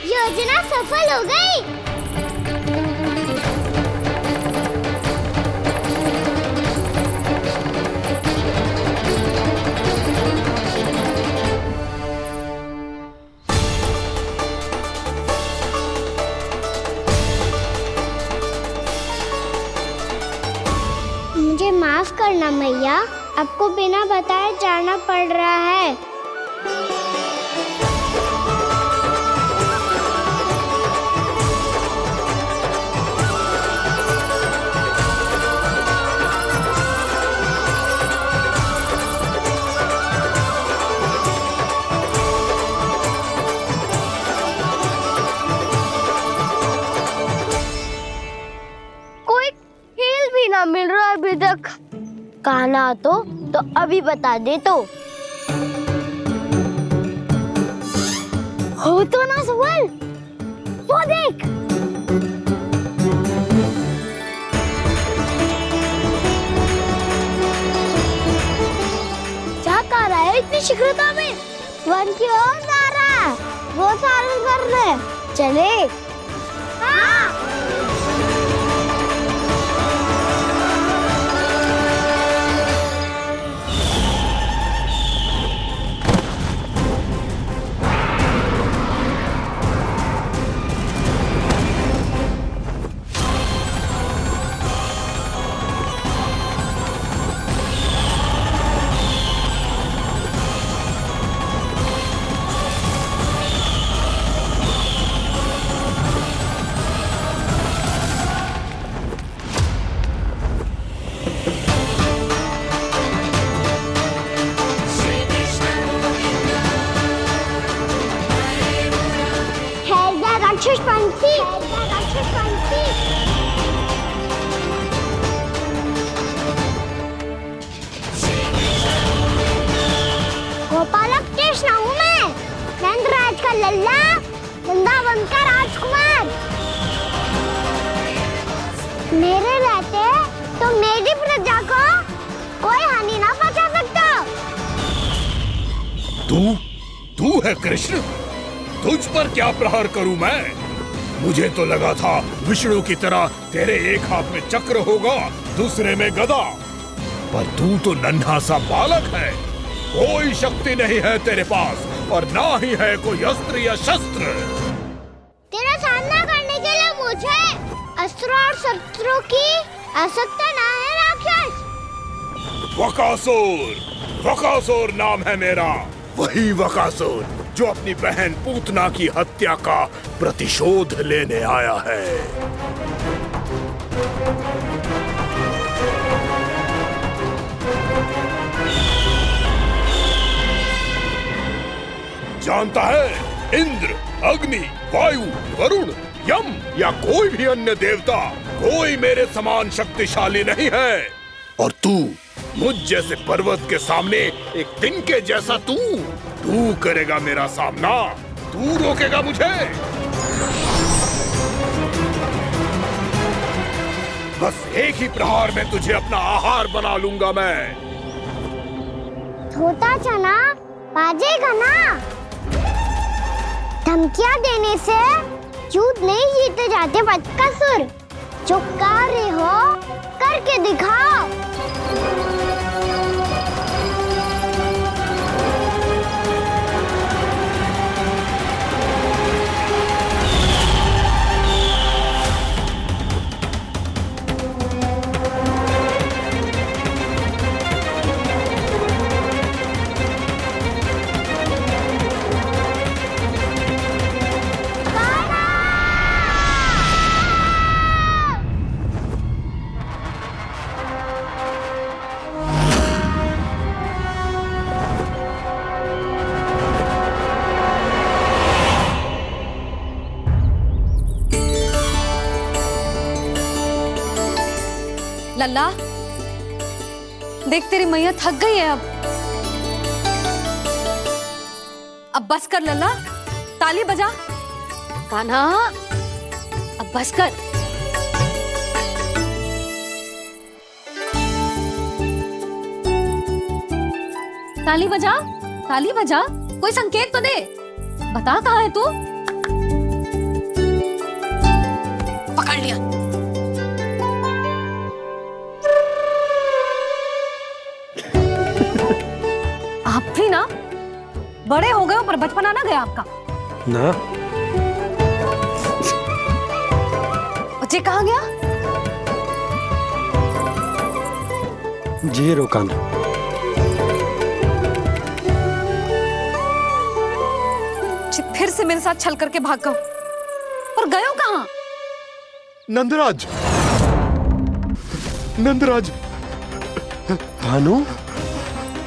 योजना सफल हो गई। मुझे माफ करना मैया, आपको बिना बताए जाना पड़ रहा है। कोई खेल भी ना मिल रहा अभी तक। कहना तो अभी बता दे तो। हो तो ना सवाल, वो देख। क्या कर रहा है इतनी शीघ्रता में? वन की ओर जा रहा है, वो सारे कर रहे। चले। हाँ। राक्षस पंछी, राक्षस पंछी। गोपालक कृष्ण हूँ मैं, नंदराज का लल्ला, वृंदावन का राजकुमार। मेरे रहते तो मेरी प्रजा को कोई हानि ना पहुंचा सकता। तू है कृष्ण? तुझ पर क्या प्रहार करूं मैं? मुझे तो लगा था विष्णु की तरह तेरे एक हाथ में चक्र होगा, दूसरे में गदा, पर तू तो नन्हा सा बालक है। कोई शक्ति नहीं है तेरे पास और ना ही है कोई अस्त्र या शस्त्र। तेरा सामना करने के लिए मुझे अस्त्रों और शस्त्रों की आवश्यकता ना है राक्षस। वकासुर नाम है मेरा, वही वकासुर जो अपनी बहन पूतना की हत्या का प्रतिशोध लेने आया है। जानता है, इंद्र, अग्नि, वायु, वरुण, यम या कोई भी अन्य देवता, कोई मेरे समान शक्तिशाली नहीं है। और तू, मुझ जैसे पर्वत के सामने एक तिनके जैसा तू करेगा मेरा सामना? तू रोकेगा मुझे? बस एक ही प्रहार में तुझे अपना आहार बना लूंगा मैं। छोटा चना बाजेगा ना। धमकियां देने से युद्ध नहीं जीते जाते बदकसूर। जो कार्य हो करके दिखाओ। लल्ला, देख तेरी मैया थक गई है अब बस कर लल्ला, ताली बजा। कान्हा, अब बस कर। ताली बजा, ताली बजा, कोई संकेत तो दे। बता कहाँ है तू? पकड़ लिया। आप भी ना बड़े हो गए हो पर बचपना ना गया आपका ना। बच्चे कहाँ गया? जी रोकान। फिर से मेरे साथ छल करके भाग गए और गए हो कहाँ? नंदराज, नंदराज, भानु,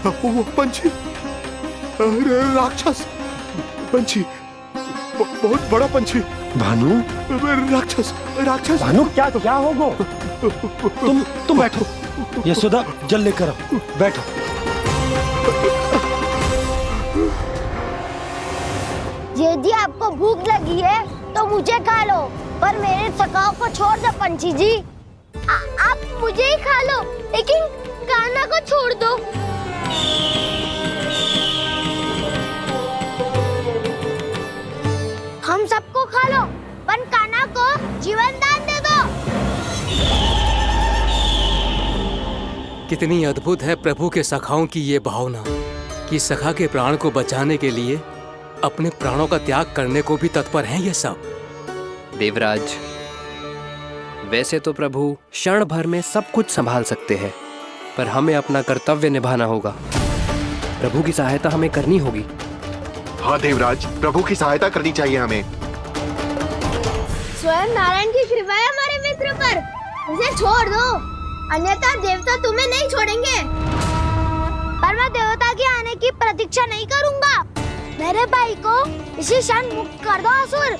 वो पंछी, राक्षस पंछी, बहुत बड़ा पंछी। भानु, राक्षस, राक्षस। भानु क्या होगा? तुम बैठो, यशोदा जल लेकर आओ, बैठो। यदि आपको भूख लगी है तो मुझे खा लो, पर मेरे थकाव को छोड़ दो पंछी जी। आप मुझे ही खा लो, लेकिन कान्हा को छोड़ दो। हम सबको खा लो, पर कान्हा को जीवन दान दे दो। कितनी अद्भुत है प्रभु के सखाओं की ये भावना कि सखा के प्राण को बचाने के लिए अपने प्राणों का त्याग करने को भी तत्पर हैं ये सब। देवराज, वैसे तो प्रभु क्षण भर में सब कुछ संभाल सकते हैं, पर हमें अपना कर्तव्य निभाना होगा। प्रभु की सहायता हमें करनी होगी। हाँ देवराज, प्रभु की सहायता करनी चाहिए हमें। स्वयं नारायण की कृपा है हमारे मित्र पर, उसे छोड़ दो, अन्यथा देवता तुम्हें नहीं छोड़ेंगे। पर मैं देवता के आने की प्रतीक्षा नहीं करूंगा। मेरे भाई को इसी क्षण मुक्त कर दो असुर,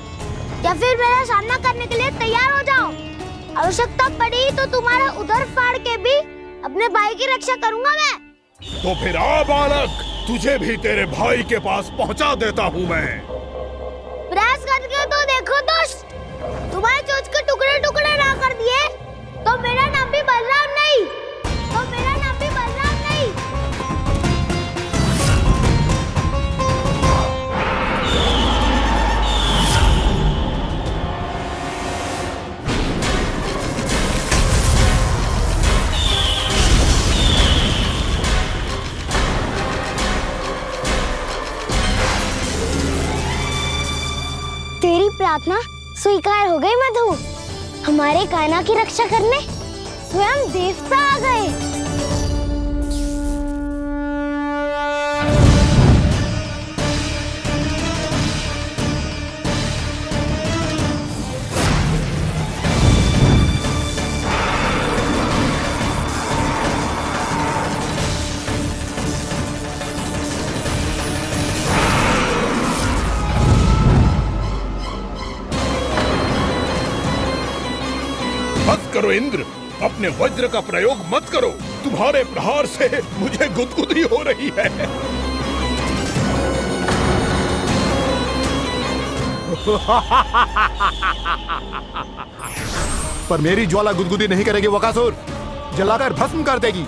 या फिर मेरा सामना करने के लिए तैयार हो जाओ। आवश्यकता पड़ी तो तुम्हारा उधर फाड़ के भी अपने भाई की रक्षा करूंगा मैं। तो फिर आ बालक, तुझे भी तेरे भाई के पास पहुंचा देता हूँ मैं। प्रयास करके तो देखो दोस्त, तुम्हारे चोंच के टुकड़े टुकड़े ना कर दिए तो मेरा नाम भी बलराम नहीं, तो मेरा नाम भी बलराम नहीं। तेरी प्रार्थना स्वीकार हो गई मधु। हमारे कान्हा की रक्षा करने स्वयं देवता आ गए। बस करो इंद्र, अपने वज्र का प्रयोग मत करो। तुम्हारे प्रहार से मुझे गुदगुदी हो रही है। पर मेरी ज्वाला गुदगुदी नहीं करेगी वकासुर, जलाकर भस्म कर देगी।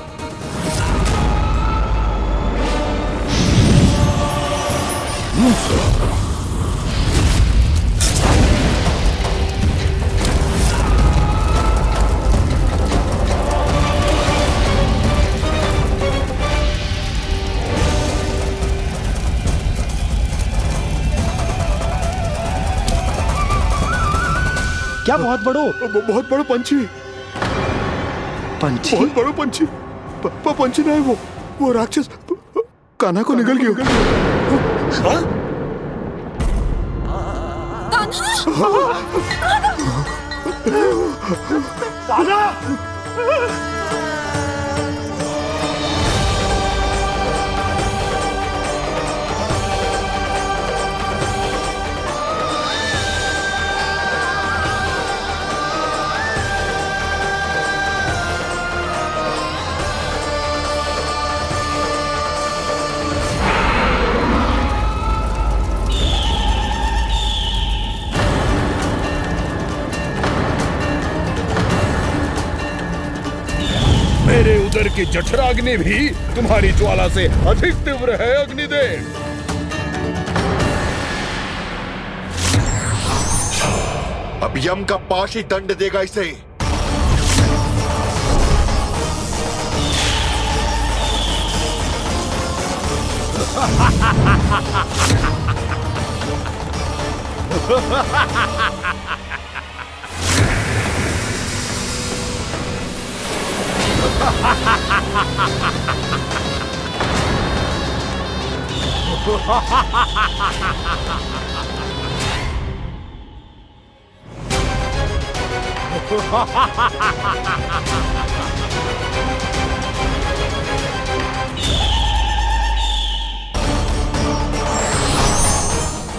क्या बहुत बड़ो? बहुत बड़ा पंछी, पंछी? बहुत बड़ा पंछी। पंछी नहीं, वो राक्षस कान्हा को निगल गया। हाँ? कि जठराग्नि भी तुम्हारी ज्वाला से अधिक तीव्र है अग्निदेव। अब यम का पाश ही दंड देगा इसे।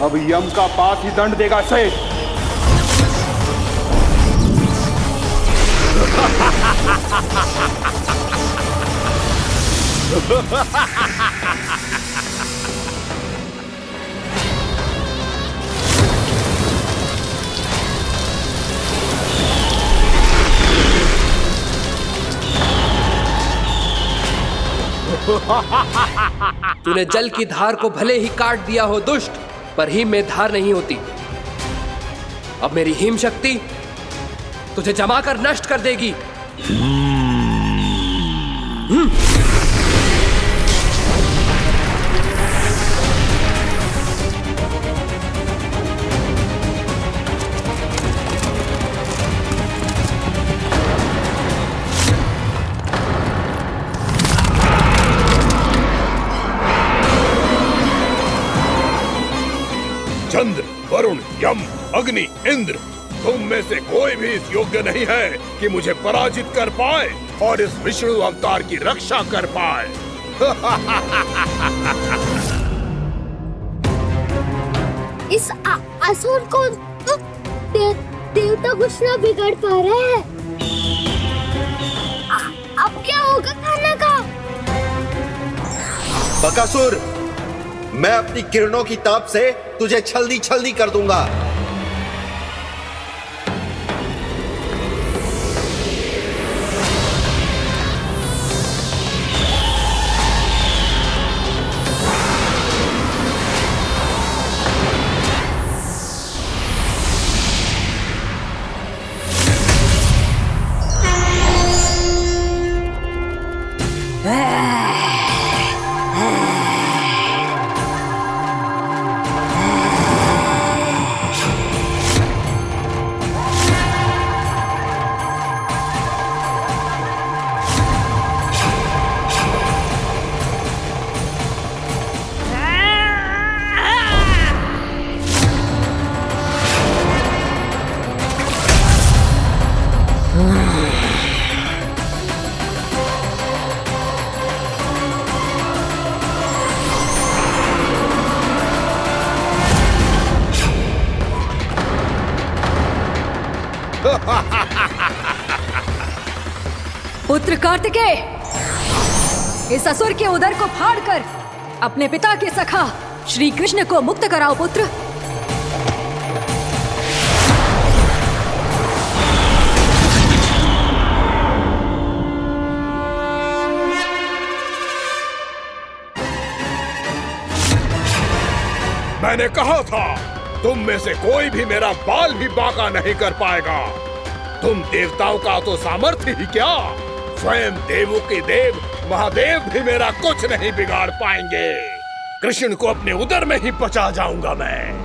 अब यम का पास ही दंड देगा इसे। तूने जल की धार को भले ही काट दिया हो दुष्ट, पर हिम में धार नहीं होती। अब मेरी हिम शक्ति तुझे जमाकर नष्ट कर देगी। चंद्र, वरुण, यम, अग्नि, इंद्र, तुम में से कोई भी इस योग्य नहीं है कि मुझे पराजित कर पाए और इस विष्णु अवतार की रक्षा कर पाए। इस असुर को देवता कुछ ना बिगाड़ पा रहे हैं। अब क्या होगा खाना का? बकासुर, मैं अपनी किरणों की ताप से तुझे छल्दी छल्दी कर दूंगा। पुत्र कार्तिकेय, इस असुर के उदर को फाड़कर अपने पिता के सखा श्री कृष्ण को मुक्त कराओ पुत्र। मैंने कहा था, तुम में से कोई भी मेरा बाल भी बांका नहीं कर पाएगा। तुम देवताओं का तो सामर्थ्य ही क्या, स्वयं देवों के देव महादेव भी मेरा कुछ नहीं बिगाड़ पाएंगे। कृष्ण को अपने उदर में ही पचा जाऊंगा मैं।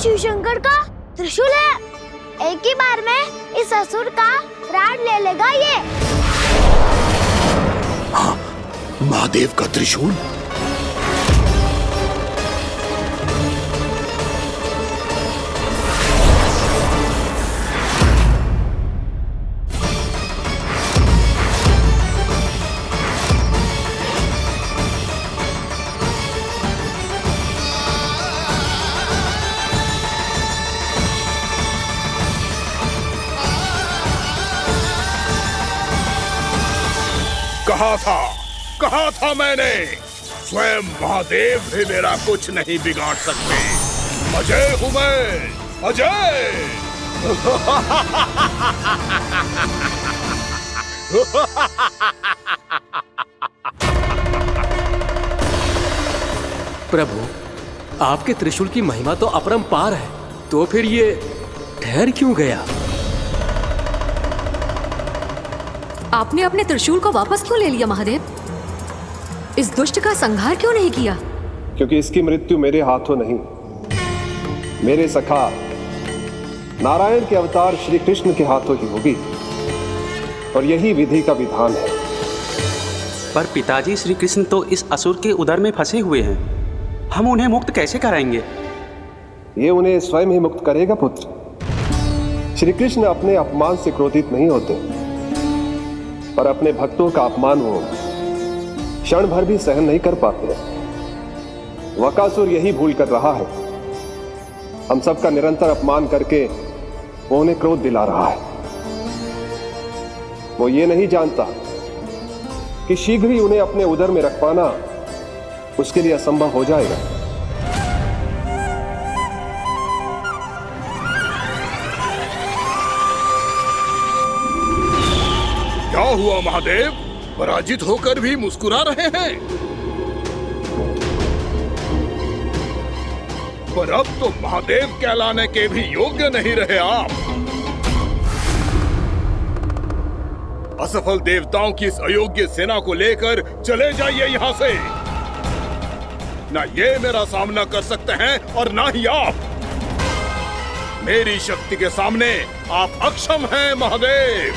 शिव शंकर का त्रिशूल है। एक ही बार में इस असुर का प्राण ले लेगा ये। हाँ, महादेव का त्रिशूल। कहा था मैंने, स्वयं महादेव भी मेरा कुछ नहीं बिगाड़ सकते। अजय हूं मैं, अजय। प्रभु, आपके त्रिशूल की महिमा तो अपरंपार है, तो फिर ये ठहर क्यों गया? आपने अपने त्रिशूल को वापस क्यों ले लिया महादेव? इस दुष्ट का संहार क्यों नहीं किया? क्योंकि इसकी मृत्यु मेरे हाथों नहीं, मेरे सखा नारायण के अवतार श्री कृष्ण के हाथों ही होगी, और यही विधि का विधान है। पर पिताजी, श्री कृष्ण तो इस असुर के उदर में फंसे हुए हैं, हम उन्हें मुक्त कैसे कराएंगे? ये उन्हें स्वयं ही मुक्त करेगा पुत्र। श्री कृष्ण अपने अपमान से क्रोधित नहीं होते, पर अपने भक्तों का अपमान वो क्षण भर भी सहन नहीं कर पाते। वकासुर यही भूल कर रहा है, हम सबका निरंतर अपमान करके वो उन्हें क्रोध दिला रहा है। वो ये नहीं जानता कि शीघ्र ही उन्हें अपने उदर में रख पाना उसके लिए असंभव हो जाएगा। क्या हुआ महादेव, पराजित होकर भी मुस्कुरा रहे हैं? पर अब तो महादेव कहलाने के भी योग्य नहीं रहे आप। असफल देवताओं की इस अयोग्य सेना को लेकर चले जाइए यहाँ से। ना ये मेरा सामना कर सकते हैं और ना ही आप। मेरी शक्ति के सामने आप अक्षम हैं महादेव।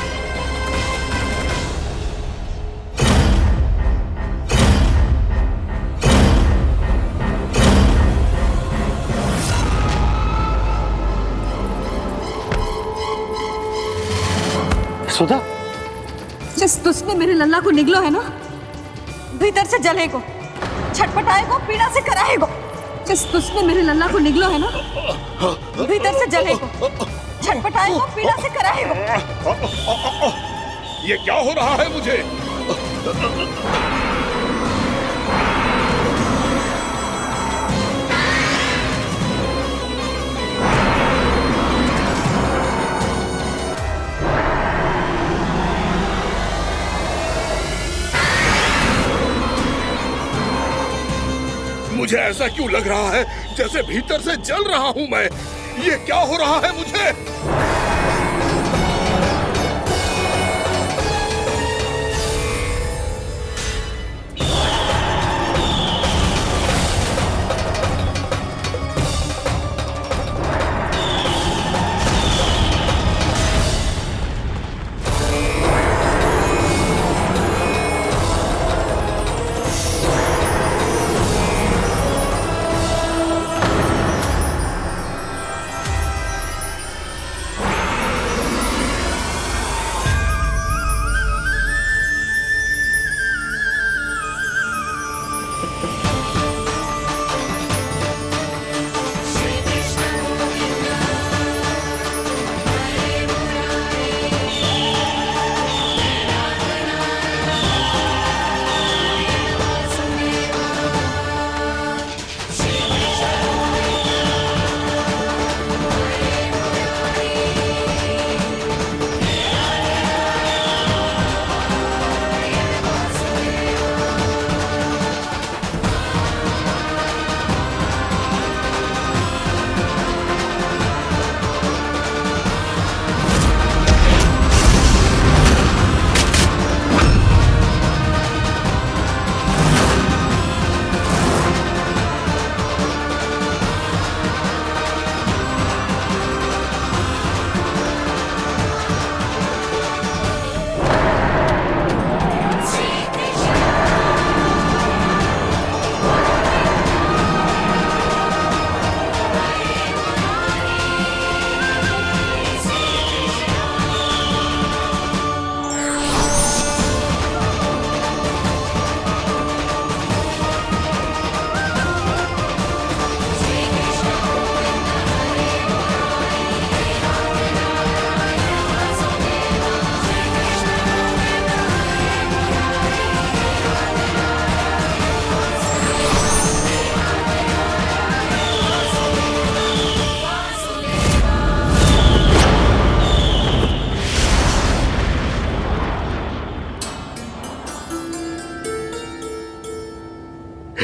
सुधा, जिस दुष्ट ने मेरे लल्ला को निगलो है ना, भीतर से जलेगो, छटपटाएगो, पीड़ा से कराएगो। जिस दुष्ट ने मेरे लल्ला को निगलो है ना, भीतर से जलेगो, छटपटाएगो, पीड़ा से कराएगो। ये क्या हो रहा है मुझे? मुझे ऐसा क्यों लग रहा है जैसे भीतर से जल रहा हूं मैं? ये क्या हो रहा है मुझे?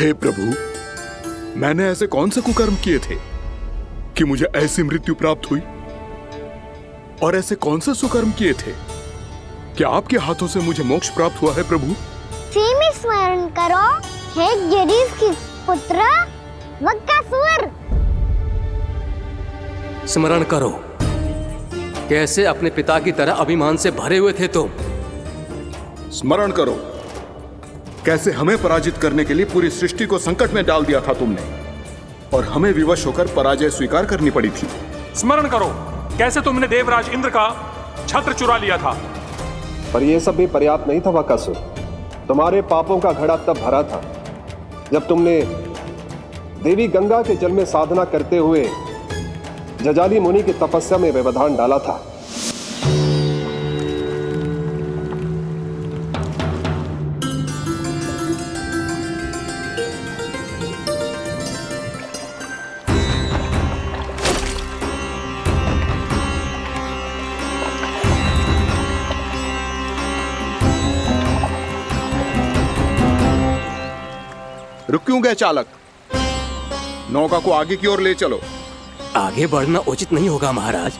हे प्रभु, मैंने ऐसे कौन से कुकर्म किए थे कि मुझे ऐसी मृत्यु प्राप्त हुई? और ऐसे कौन से सुकर्म किए थे कि आपके हाथों से मुझे मोक्ष प्राप्त हुआ है प्रभु? में स्मरण करो, हे जरीस की पुत्र वक्कासुर। स्मरण करो, कैसे अपने पिता की तरह अभिमान से भरे हुए थे तुम। स्मरण करो, कैसे हमें पराजित करने के लिए पूरी सृष्टि को संकट में डाल दिया था तुमने, और हमें विवश होकर पराजय स्वीकार करनी पड़ी थी। स्मरण करो, कैसे तुमने देवराज इंद्र का छत्र चुरा लिया था। पर यह सब भी पर्याप्त नहीं था वक्कासुर। तुम्हारे पापों का घड़ा तब भरा था जब तुमने देवी गंगा के जल में साधना करते हुए जजाली मुनि की तपस्या में व्यवधान डाला था। रुक क्यों गए चालक? नौका को आगे की ओर ले चलो। आगे बढ़ना उचित नहीं होगा महाराज।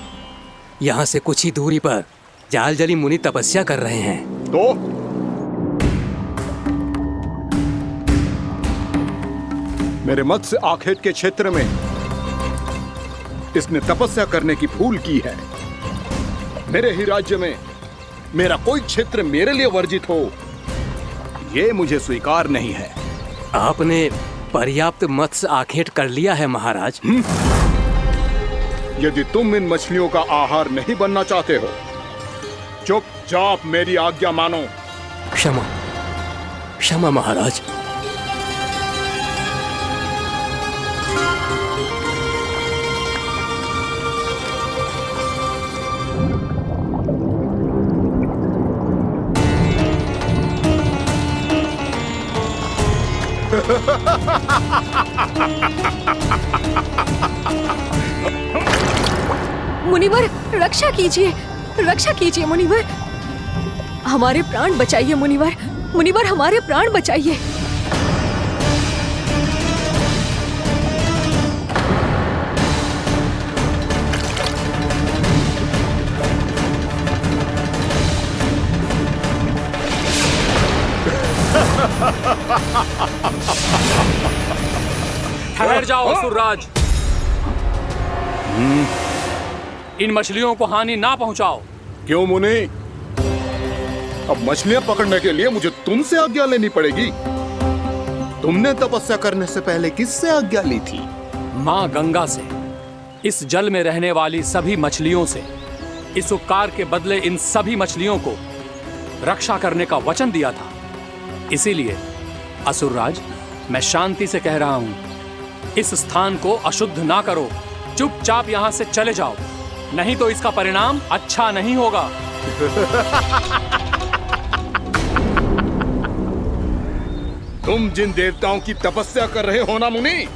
यहाँ से कुछ ही दूरी पर जालजली मुनि तपस्या कर रहे हैं। तो मेरे मत्स्य आखेट के क्षेत्र में इसने तपस्या करने की भूल की है। मेरे ही राज्य में मेरा कोई क्षेत्र मेरे लिए वर्जित हो, यह मुझे स्वीकार नहीं है। आपने पर्याप्त मत्स्य आखेट कर लिया है महाराज। यदि तुम इन मछलियों का आहार नहीं बनना चाहते हो, चुपचाप मेरी आज्ञा मानो। क्षमा, क्षमा महाराज। मुनिवर, रक्षा कीजिए, रक्षा कीजिए मुनिवर। हमारे प्राण बचाइए मुनिवर, मुनिवर हमारे प्राण बचाइए। ठहर जाओ असुरराज, इन मछलियों को हानि ना पहुंचाओ। क्यों मुनि? अब मछलियां पकड़ने के लिए मुझे तुमसे आज्ञा लेनी पड़ेगी। तुमने तपस्या करने से पहले किससे आज्ञा ली थी? माँ गंगा से। इस जल में रहने वाली सभी मछलियों से इस उपकार के बदले इन सभी मछलियों को रक्षा करने का वचन दिया था। इसीलिए असुरराज, मैं शांति से कह रहा हूं, इस स्थान को अशुद्ध ना करो। चुपचाप यहां से चले जाओ, नहीं तो इसका परिणाम अच्छा नहीं होगा। तुम जिन देवताओं की तपस्या कर रहे हो ना मुनि,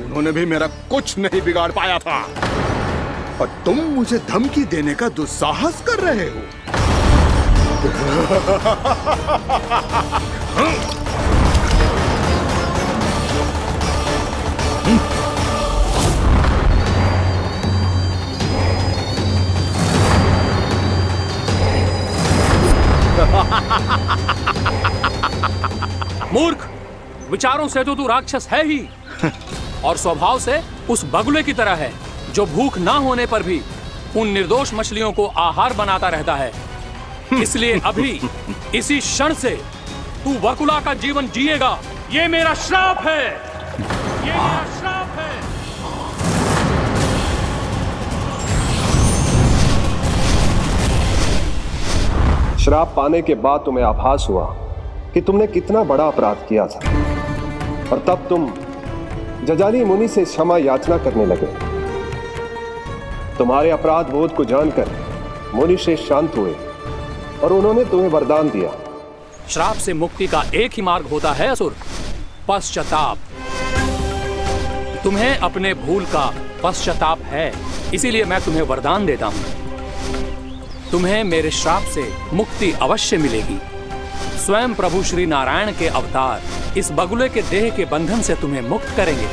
उन्होंने भी मेरा कुछ नहीं बिगाड़ पाया था, और तुम मुझे धमकी देने का दुस्साहस कर रहे हो। मूर्ख, विचारों से तो तू राक्षस है ही, और स्वभाव से उस बगुले की तरह है जो भूख ना होने पर भी उन निर्दोष मछलियों को आहार बनाता रहता है। इसलिए अभी इसी क्षण से तू बगुला का जीवन जिएगा। ये मेरा श्राप है, ये मेरा श्राप है। श्राप पाने के बाद तुम्हें आभास हुआ कि तुमने कितना बड़ा अपराध किया था, और तब तुम जजाली मुनि से क्षमा याचना करने लगे। तुम्हारे अपराध बोध को जानकर मुनि श्रेष्ठ शांत हुए और उन्होंने तुम्हें वरदान दिया। श्राप से मुक्ति का एक ही मार्ग होता है असुर, पश्चाताप। तुम्हें अपने भूल का पश्चाताप है, इसीलिए मैं तुम्हें वरदान देता हूं। तुम्हें मेरे श्राप से मुक्ति अवश्य मिलेगी। स्वयं प्रभु श्री नारायण के अवतार इस बगुले के देह के बंधन से तुम्हें मुक्त करेंगे।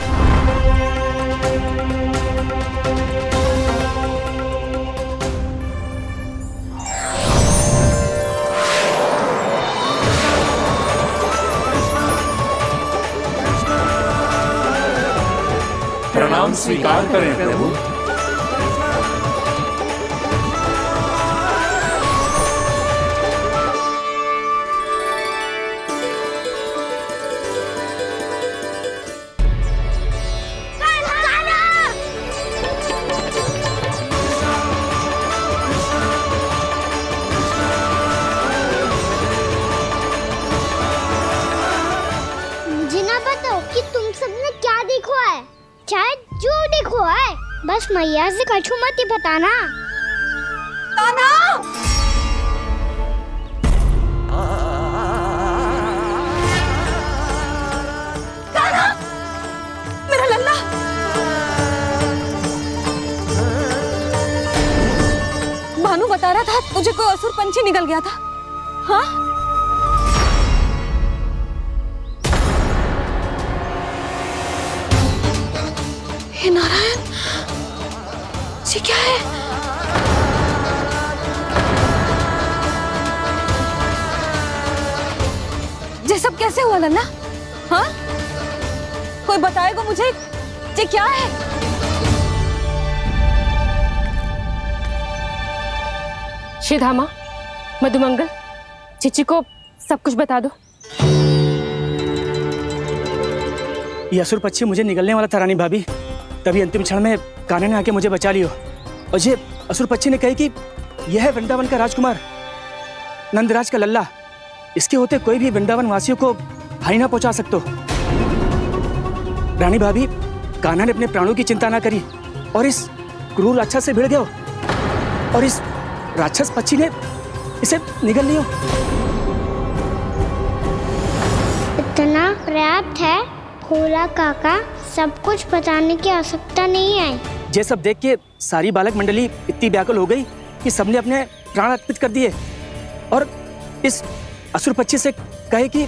प्रणाम स्वीकार करें प्रभु। मुझे ना बताओ कि तुम सबने क्या देखा है, शायद जो देखो है, बस मैया से कछु मत ही बताना। कान्हा! कान्हा! मेरा लल्ला! भानु बता रहा था तुझे कोई असुर पंछी निकल गया था। हाँ? हे नारायण, ये क्या है? ये सब कैसे हुआ लल्ला? हाँ? कोई बताएगा मुझे ये क्या है? श्रीधामा, मधुमंगल, चिची को सब कुछ बता दो। ये असुर पक्षी मुझे निकलने वाला था रानी भाभी, तभी अंतिम क्षण में कान्हा ने आके मुझे बचा लियो। और ये असुर पक्षी ने कही कि यह है वृंदावन का राजकुमार, नंदराज का लल्ला। इसके होते कोई भी वृंदावन वासियों को हानि ना पहुंचा सकते। रानी भाभी, कान्हा ने अपने प्राणों की चिंता ना करी और इस क्रूर राक्षस से भिड़ गयो और इस राक्षस पक्षी ने इसे निगल लियो। इतना पर्याप्त है भोला काका, सब कुछ बताने की आवश्यकता नहीं है। ये सब देख के सारी बालक मंडली इतनी व्याकुल हो गई कि सबने अपने प्राण अर्पित कर दिए और इस असुर पक्षी से कहे कि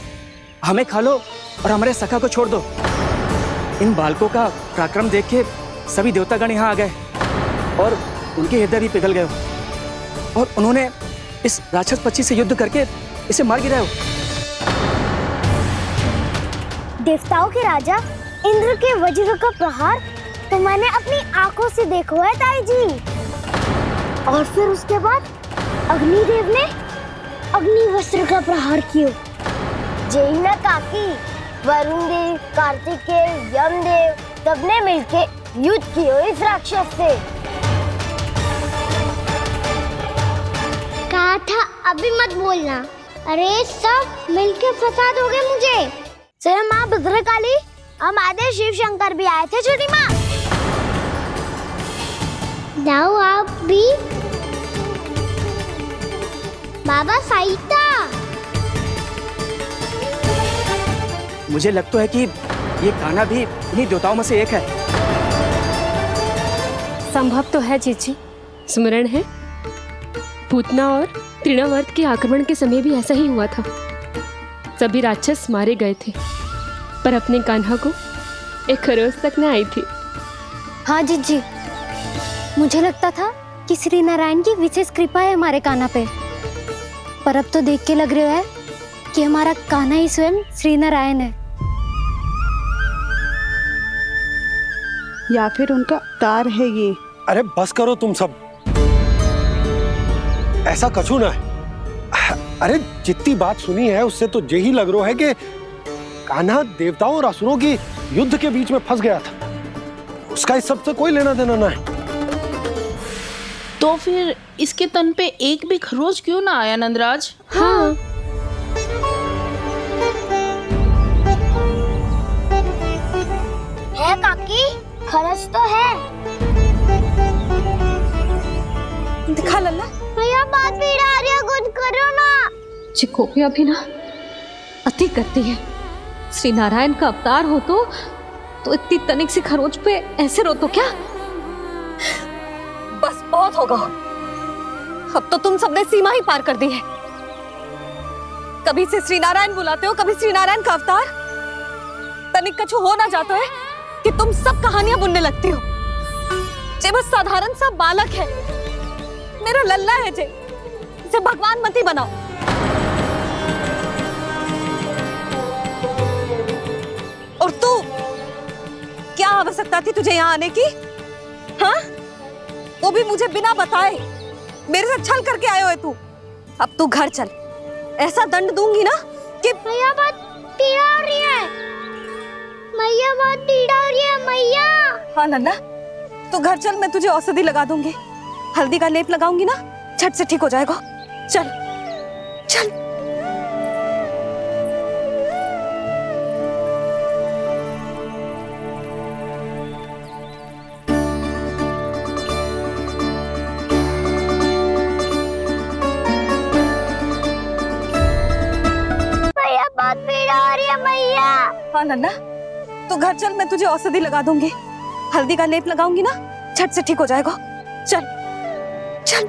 हमें खा लो और हमारे सखा को छोड़ दो। इन बालकों का पराक्रम देख के सभी देवतागण यहाँ आ गए और उनके हृदय भी पिघल गए और उन्होंने इस राक्षस पक्षी से युद्ध करके इसे मार गिराया। देवताओं के राजा इंद्र के वज्र का प्रहार तो मैंने अपनी आंखों से देखा है ताई जी। और फिर उसके बाद अग्निदेव ने अग्निवस्त्र का प्रहार किया। जय ना काकी, वरुण देव, कार्तिकेय, यमदेव सबने मिलके युद्ध किया इस राक्षस से। कहा था अभी मत बोलना। अरे सब मिलके फंसा दोगे मुझे। सर माँ भद्रकाली, हमारे शिव शंकर भी आए थे छोटी माँ। जाओ आप भी। बाबा साईता, मुझे लगता है कि ये कान्हा भी इन्हीं देवताओं में से एक है। संभव तो है चीची, स्मरण है पूतना और तृणावर्त के आक्रमण के समय भी ऐसा ही हुआ था। सभी राक्षस मारे गए थे पर अपने कान्हा को एक खरोच तक न आई थी। हाँ जीजी, मुझे लगता था कि श्री नारायण की विशेष कृपा है हमारे कान्हा पे, पर अब तो देख के लग रहा है कि हमारा कान्हा ही स्वयं श्री नारायण है। या फिर उनका अवतार है ये। अरे बस करो तुम सब, ऐसा कछु ना है। अरे जितनी बात सुनी है उससे तो यही लग रहा है कि कान्हा देवताओं और असुरों की युद्ध के बीच में फंस गया था। उसका इस सब से कोई लेना देना ना है। तो फिर इसके तन पे एक भी खरोच क्यों ना आया नंदराज? हाँ, है काकी, खरच तो है। दिखा लल्ला। भैया बात पीड़ा आ रही है, कुछ करो ना। चिकोपिया भी ना अति करती है। श्री नारायण का अवतार हो तो इतनी तनिक सी खरोच पे ऐसे रो तो क्या? बस बहुत होगा। अब तो तुम सबने सीमा ही पार कर दी है। कभी से श्री नारायण बुलाते हो, कभी श्री नारायण का अवतार। तनिक कछु हो ना जाता है कि तुम सब कहानियां बुनने लगती हो। जे बस साधारण सा बालक है, मेरा लल्ला है जे, इसे भगवान मती बनाओ। और तू, क्या आवश्यकता थी तुझे यहाँ आने की? हाँ, वो भी मुझे बिना बताए। मेरे साथ छल करके आयो है तू। अब तू घर चल, ऐसा दंड दूंगी ना कि मैया बहुत पीड़ा हो रही है। मैया बहुत पीड़ा हो रही है मैया। हाँ लल्ला, तू घर चल, मैं तुझे औषधि लगा दूंगी। हल्दी का लेप लगाऊंगी ना, झट से ठीक हो जाएगा। चल चल। मैया बहुत पीड़ा हो रही है मैया। हाँ लल्ला, तू घर चल, मैं तुझे औषधि लगा दूंगी। हल्दी का लेप लगाऊंगी ना, झट से ठीक हो जाएगा। चल चल।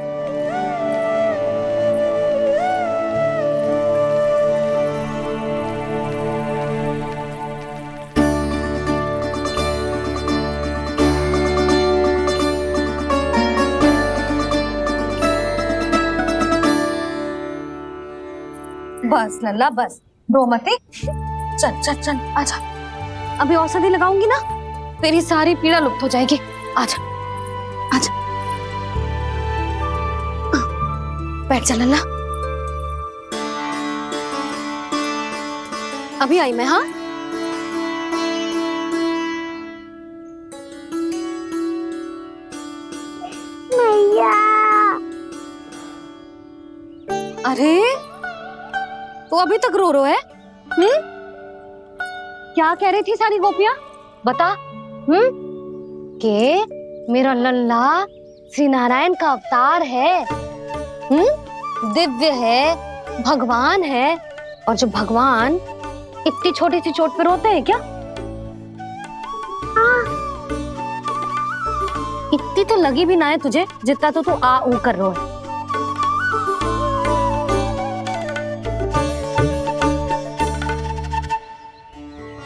बस लल्ला बस, रो मते। चल चल चल, आजा। अभी औषधि लगाऊंगी ना, तेरी सारी पीड़ा लुप्त हो जाएगी। आजा आजा, बैठ जा लल्ला। अभी आई मैं। हाँ, मैया। अरे तू अभी तक रो रो है? क्या कह रही थी सारी गोपियां? बता। के मेरा लल्ला श्री नारायण का अवतार है, दिव्य है, भगवान है। और जो भगवान इतनी छोटी सी चोट पे रोते हैं क्या? इतनी तो लगी भी ना है तुझे, जितना तो तू आ ऊ कर रो है।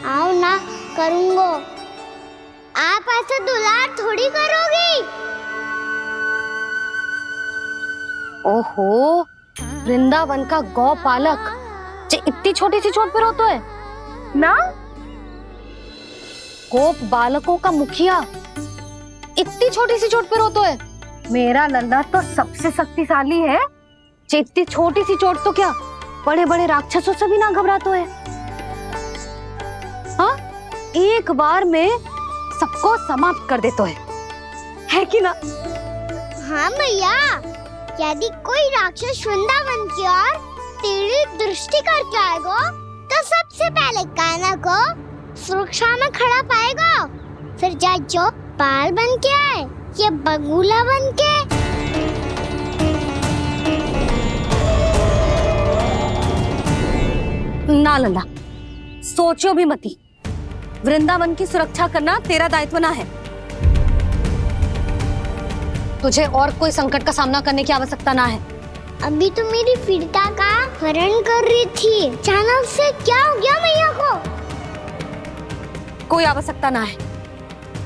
आओ ना करूंगो। आप ऐसा दुलार थोड़ी करोगी। ओहो, वृंदावन का गौपालक जे इतनी छोटी सी चोट पे रोता है ना? गोप बालकों का मुखिया इतनी छोटी सी चोट पे रोता है? मेरा लल्ला तो सबसे शक्तिशाली है। जे इतनी छोटी सी चोट तो क्या, बड़े बड़े राक्षसों से भी ना घबराता है। हाँ, एक बार में सबको समाप्त कर देता है कि ना? हाँ मैया, यदि कोई राक्षस वृंदावन की ओर तेरी दृष्टि करके आएगा तो सबसे पहले कान्हा को सुरक्षा में खड़ा पाएगा। फिर चाहे जो बाल बन के आए या बगुला बन के। ना लल्ला, सोचो भी मती। वृंदावन की सुरक्षा करना तेरा दायित्व ना है। तुझे और कोई संकट का सामना करने की आवश्यकता ना है। अभी तो मेरी पीड़िता का हरण कर रही थी, अचानक से क्या हो गया मैया को? कोई आवश्यकता ना है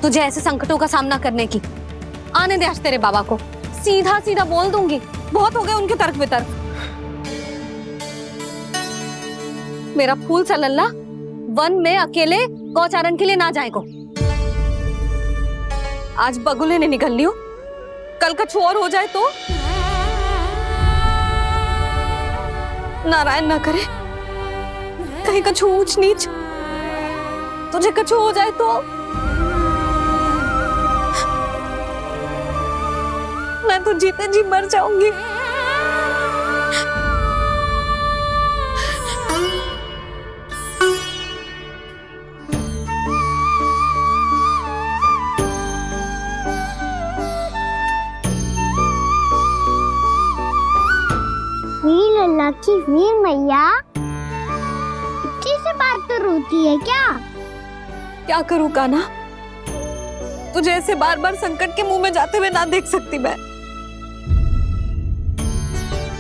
तुझे ऐसे संकटों का सामना करने की। आने दे आज तेरे बाबा को, सीधा सीधा बोल दूंगी। बहुत हो गए उनके तर्क वितर्क। मेरा फूल सा लल्ला वन में अकेले गौचारण के लिए ना जाएगो। आज बगुले ने निकल लियो, कल का छोर हो जाए तो? नारायण ना करे, कहीं कछु ऊंच नीच तुझे कछु हो जाए तो? मैं तो जीते जी मर जाऊंगी। वीर लल्ला की वीर मैया इतनी से बात तो रोती है क्या? क्या करूं कान्हा, तुझे ऐसे बार बार संकट के मुंह में जाते हुए ना देख सकती मैं।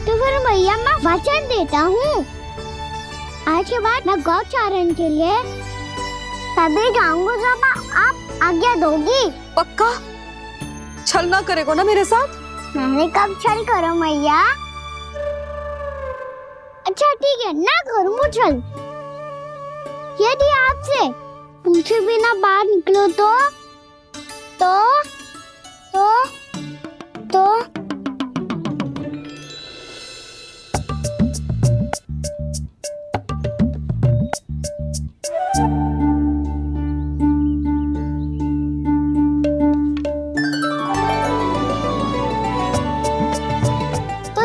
तो फिर मैया मैं वचन देता हूँ, आज के बाद मैं गौचारण के लिए तभी जाऊंगा जब आप आज्ञा दोगी। पक्का छल ना करेगा ना मेरे साथ? मैंने कब छल करो मैया? अच्छा ठीक है, ना करूँ छल। यदि आपसे पूछे बिना बाहर निकलो तो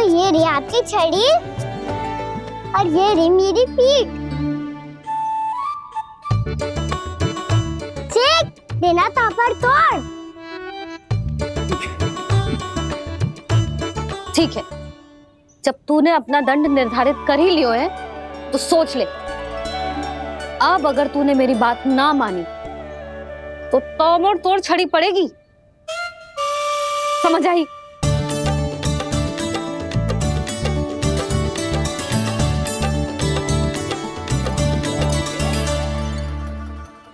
ये रही आपकी छड़ी और ये रही मेरी पीठ। सेक देना ताबड़तोड़। ठीक है, जब तूने अपना दंड निर्धारित कर ही लियो है तो सोच ले, अब अगर तूने मेरी बात ना मानी तो तोड़ तोड़ छड़ी पड़ेगी, समझ आई?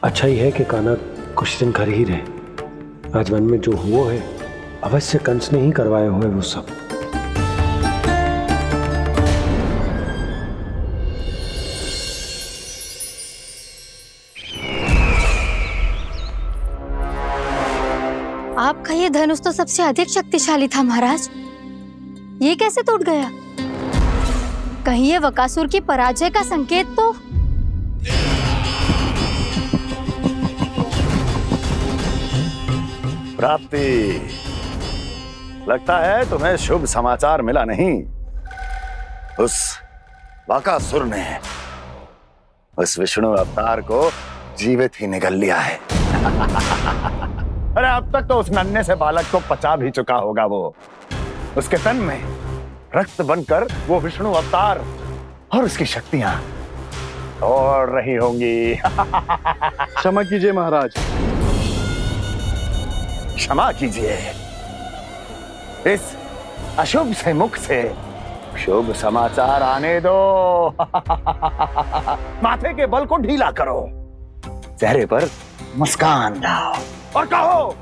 अच्छा ही है कि कान्हा कुछ दिन घर ही रहे। आज वन में जो हुआ है अवश्य कंस ने ही करवाए हुए वो सब। आपका ये धनुष तो सबसे अधिक शक्तिशाली था महाराज, ये कैसे टूट गया? कहीं ये बकासुर की पराजय का संकेत तो? प्राप्ति, लगता है तुम्हें शुभ समाचार मिला नहीं। उस बकासुर ने उस विष्णु अवतार को जीवित ही निगल लिया है। अरे अब तक तो उस नन्हे से बालक को पचा भी चुका होगा वो। उसके तन में रक्त बनकर वो विष्णु अवतार और उसकी शक्तियां दौड़ रही होंगी। क्षमा कीजिए महाराज। क्षमा कीजिए, इस अशुभ से मुख से शुभ समाचार आने दो। माथे के बल को ढीला करो, चेहरे पर मुस्कान लाओ और कहो,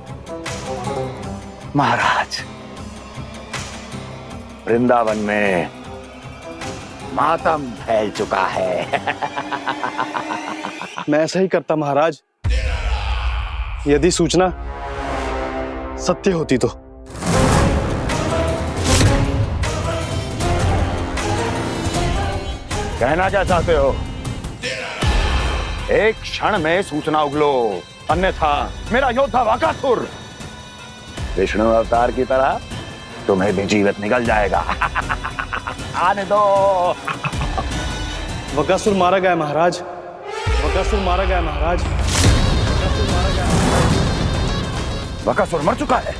महाराज, वृंदावन में मातम फैल चुका है। मैं ऐसा ही करता महाराज, यदि सूचना सत्य होती तो। कहना क्या चाहते हो? एक क्षण में सूचना उगलो, अन्यथा मेरा योद्धा बकासुर विष्णु अवतार की तरह तुम्हें भी जीवित निकल जाएगा। आने दो। बकासुर मारा गया महाराज, बकासुर मारा गया महाराज, बकासुर मारा गया। बकासुर मर चुका है?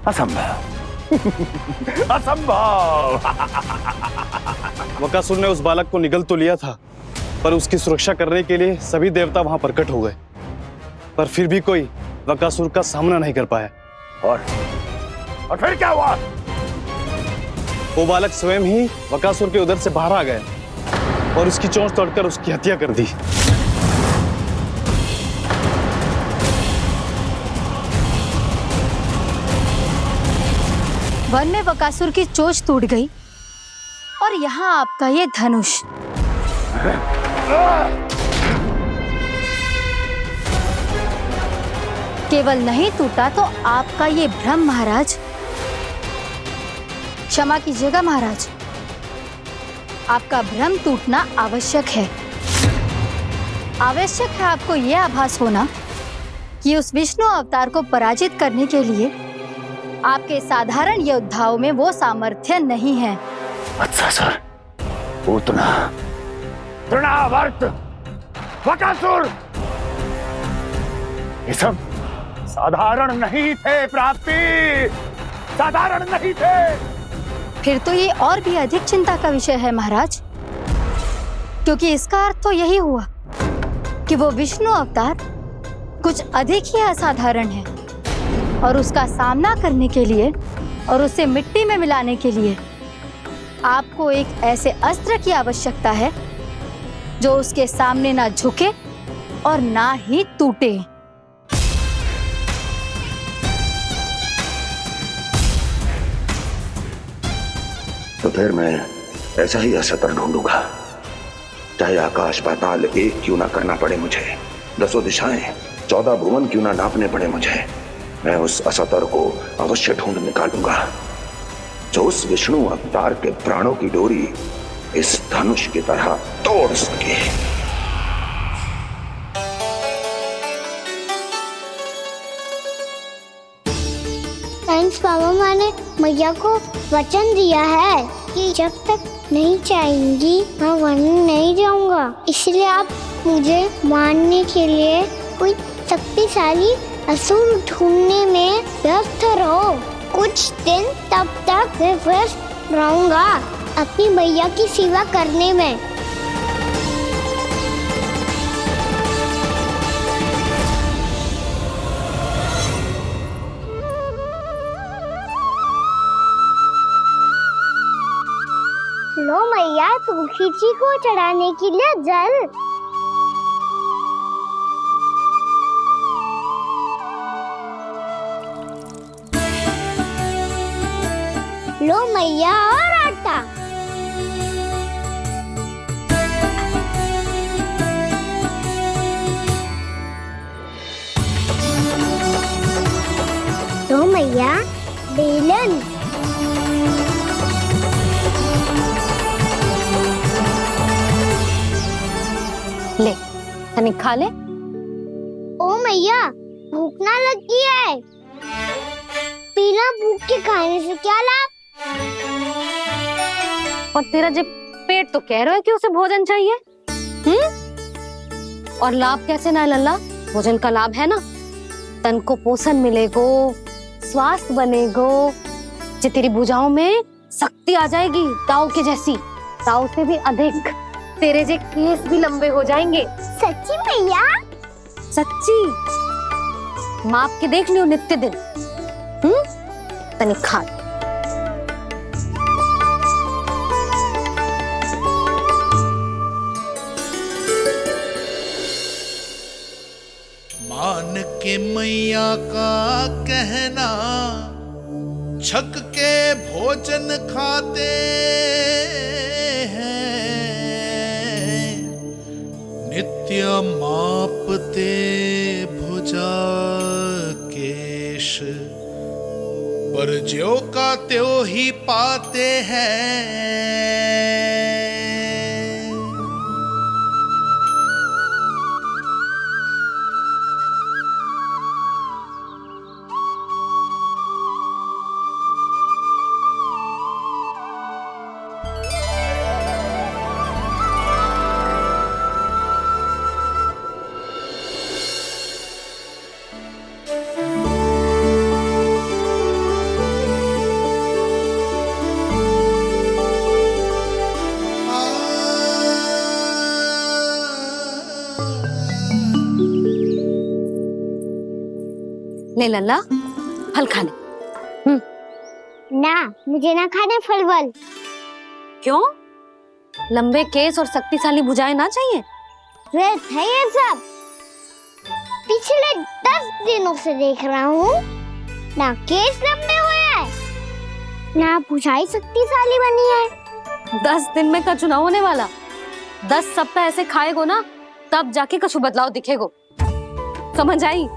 असंभव। असंभव। बकासुर ने उस बालक को निगल तो लिया था, पर उसकी सुरक्षा करने के लिए सभी देवता वहां प्रकट हो गए, पर फिर भी कोई बकासुर का सामना नहीं कर पाया। और फिर क्या हुआ? वो बालक स्वयं ही बकासुर के उदर से बाहर आ गया और उसकी चोंच तोड़कर उसकी हत्या कर दी। वन में बकासुर की चोंच टूट गई और यहाँ आपका ये धनुष। केवल नहीं टूटा तो आपका ये भ्रम महाराज। क्षमा कीजिएगा महाराज, आपका भ्रम टूटना आवश्यक है। आवश्यक है आपको यह आभास होना कि उस विष्णु अवतार को पराजित करने के लिए आपके साधारण योद्धाओं में वो सामर्थ्य नहीं है। वत्सासुर, पूतना, तृणावर्त, बकासुर, ये सब साधारण नहीं थे प्राप्ति, साधारण नहीं थे। फिर तो ये और भी अधिक चिंता का विषय है महाराज, क्योंकि इसका अर्थ तो यही हुआ कि वो विष्णु अवतार कुछ अधिक ही असाधारण है और उसका सामना करने के लिए और उसे मिट्टी में मिलाने के लिए आपको एक ऐसे अस्त्र की आवश्यकता है जो उसके सामने ना झुके और ना ही टूटे। तो फिर मैं ऐसा ही असतर ढूंढूंगा, चाहे आकाश पाताल एक क्यों ना करना पड़े मुझे, 10 दिशाएं 14 भुवन क्यों ना नापने पड़े मुझे, मैं उस असतर को अवश्य ढूंढ निकालूंगा जो उस विष्णु अवतार के प्राणों की डोरी इस धनुष की तरह तोड़ सके। थैंक्स पापा, मैंने मैया को वचन दिया है कि जब तक नहीं चाहेंगी मैं वन नहीं जाऊंगा, इसलिए आप मुझे मारने के लिए कोई शक्तिशाली असुर ढूंढने में व्यस्त रहो। कुछ दिन तब तक मैं व्यस्त रहूंगा अपनी मैया की सेवा करने में। लो मैया, तुलसी जी को चढ़ाने के लिए जल। लो मैया, और आटा। लो मैया, बेलन। ले तनिक खा ले। ओ मैया, भूख ना लगी है। बिना भूख के खाने से क्या लाभ? और तेरा जब पेट तो कह रहा है कि उसे भोजन चाहिए, और लाभ कैसे ना है लल्ला? भोजन का लाभ है ना, तन को पोषण मिलेगो, स्वास्थ्य बनेगो, जो तेरी भुजाओं में शक्ति आ जाएगी ताऊ के जैसी, ताऊ से भी अधिक। तेरे जे केस भी लंबे हो जाएंगे। सच्ची मैया? सच्ची। माप के देख लियो नित्य दिन। तनिक खा। मान के मैया का कहना, छक के भोजन खाते हैं, नित्य मापते भुजा केश, पर ज्यों का त्यों ही पाते हैं। ले लल्ला, फल खा ले। ना, मुझे ना खाने फल वल। क्यों? लंबे केस और शक्तिशाली भुजाएं ना चाहिए? व्यर्थ है ये सब। पिछले 10 दिनों से देख रहा हूँ, ना केस लंबे हुए हैं, ना भुजाएं शक्तिशाली बनी है। 10 दिन में का चुनाव होने वाला। 10 सप्ताह ऐसे खाएगो ना, तब जाके कुछ बदलाव दिखेगो। समझ आई?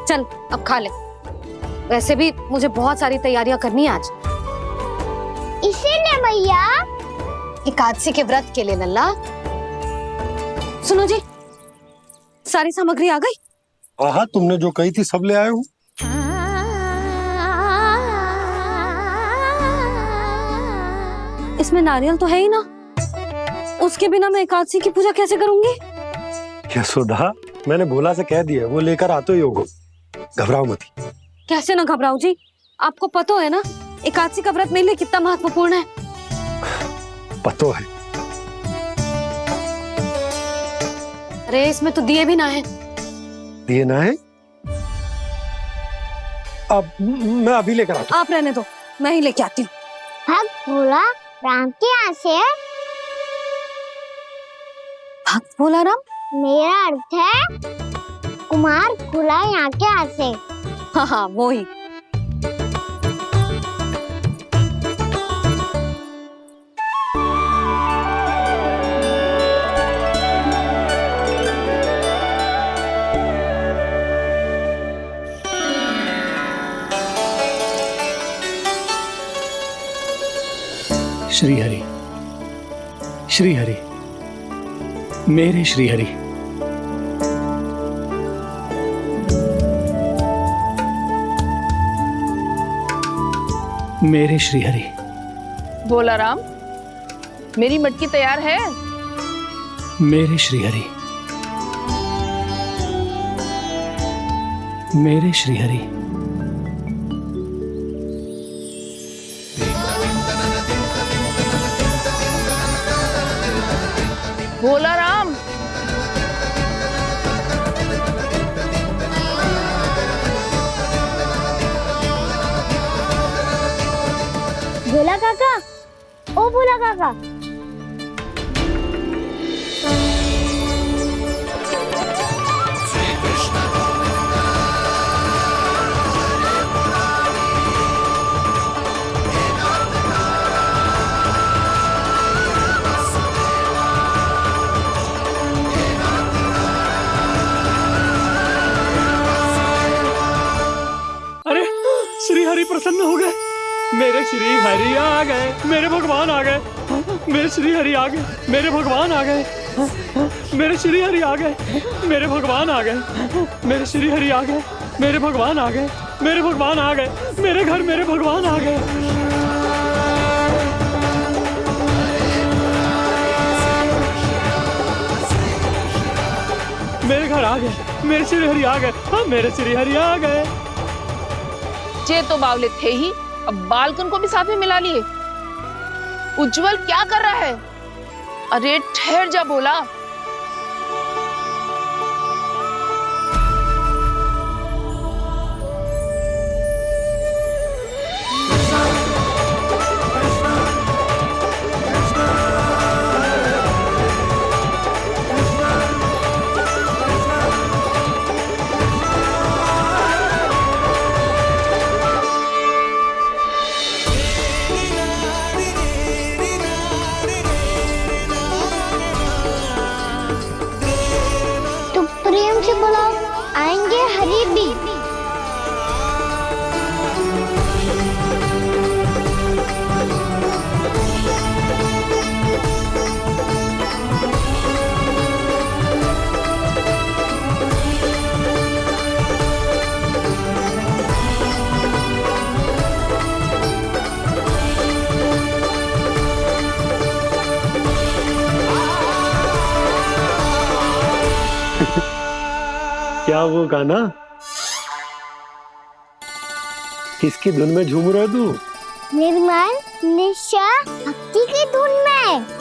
चल अब खा ले। वैसे भी मुझे बहुत सारी तैयारियां करनी है आज। इसीलिए भैया, एकादशी के व्रत के लिए लल्ला। सुनो जी, सारी सामग्री आ गई? हाँ, तुमने जो कही थी सब ले आए हूँ। इसमें नारियल तो है ही ना, उसके बिना मैं एकादशी की पूजा कैसे करूंगी? यशोदा, मैंने भोला से कह दिया, वो लेकर आते ही होगा, घबराओ मत। कैसे ना घबराओ जी, आपको पता है ना एकादशी का व्रत मेरे लिए कितना महत्वपूर्ण है। पता है। अरे इसमें तो दिए भी ना है। दिए ना है? अब मैं अभी लेकर आता हूँ। आप रहने दो, मैं ही लेके आती हूँ। भक्त भोला राम के यहाँ से है। भक्त भोला राम? मेरा अर्थ है कुमार खुला यहाँ के हाथ से। हाँ हाँ वो ही। श्री हरि, श्री हरि, मेरे श्री हरि। मेरे श्री हरि। भोला राम, मेरी मटकी तैयार है। मेरे श्री हरि। मेरे श्री हरि। भोला राम, भोला काका, ओ भोला काका। अरे श्री हरि प्रसन्न हो गए। मेरे श्री हरि आ गए, मेरे भगवान आ गए। मेरे श्री हरि आ गए, मेरे भगवान आ गए। मेरे श्री हरि आ गए, मेरे भगवान आ गए। मेरे श्री हरि आ गए, मेरे भगवान आ गए। मेरे भगवान आ गए, मेरे घर मेरे भगवान आ गए। मेरे घर आ गए, मेरे श्री हरि आ गए। हाँ मेरे श्री हरि आ गए। जे तो बावले थे ही, अब बालकन को भी साथ में मिला लिए। उज्जवल क्या कर रहा है? अरे ठहर जा भोला। प्रेम से बुलाओ, आएंगे हरि भी। क्या वो गाना? किसकी धुन में झूम रहा तू? निर्मल निशा भक्ति की धुन में।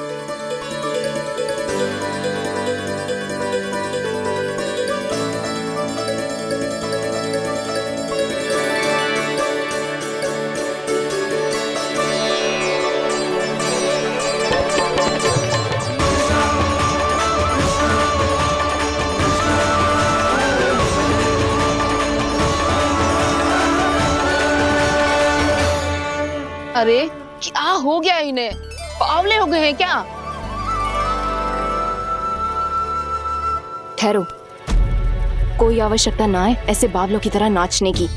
अरे क्या हो गया इन्हें? बावले हो गए हैं क्या? ठहरो, कोई आवश्यकता ना है ऐसे बावलों की तरह नाचने की।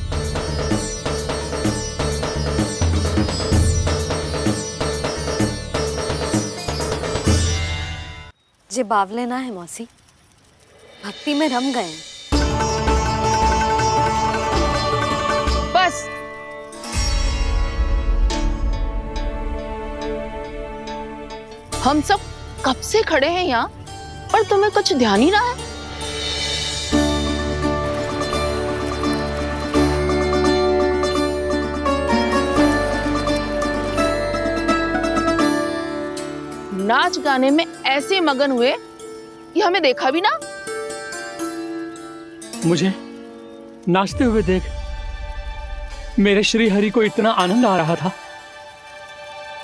जे बावले ना है मौसी, भक्ति में रम गए। बस हम सब कब से खड़े हैं यहाँ, पर तुम्हें कुछ ध्यान ही रहा है। नाच गाने में ऐसे मगन हुए कि हमें देखा भी ना। मुझे नाचते हुए देख मेरे श्री हरि को इतना आनंद आ रहा था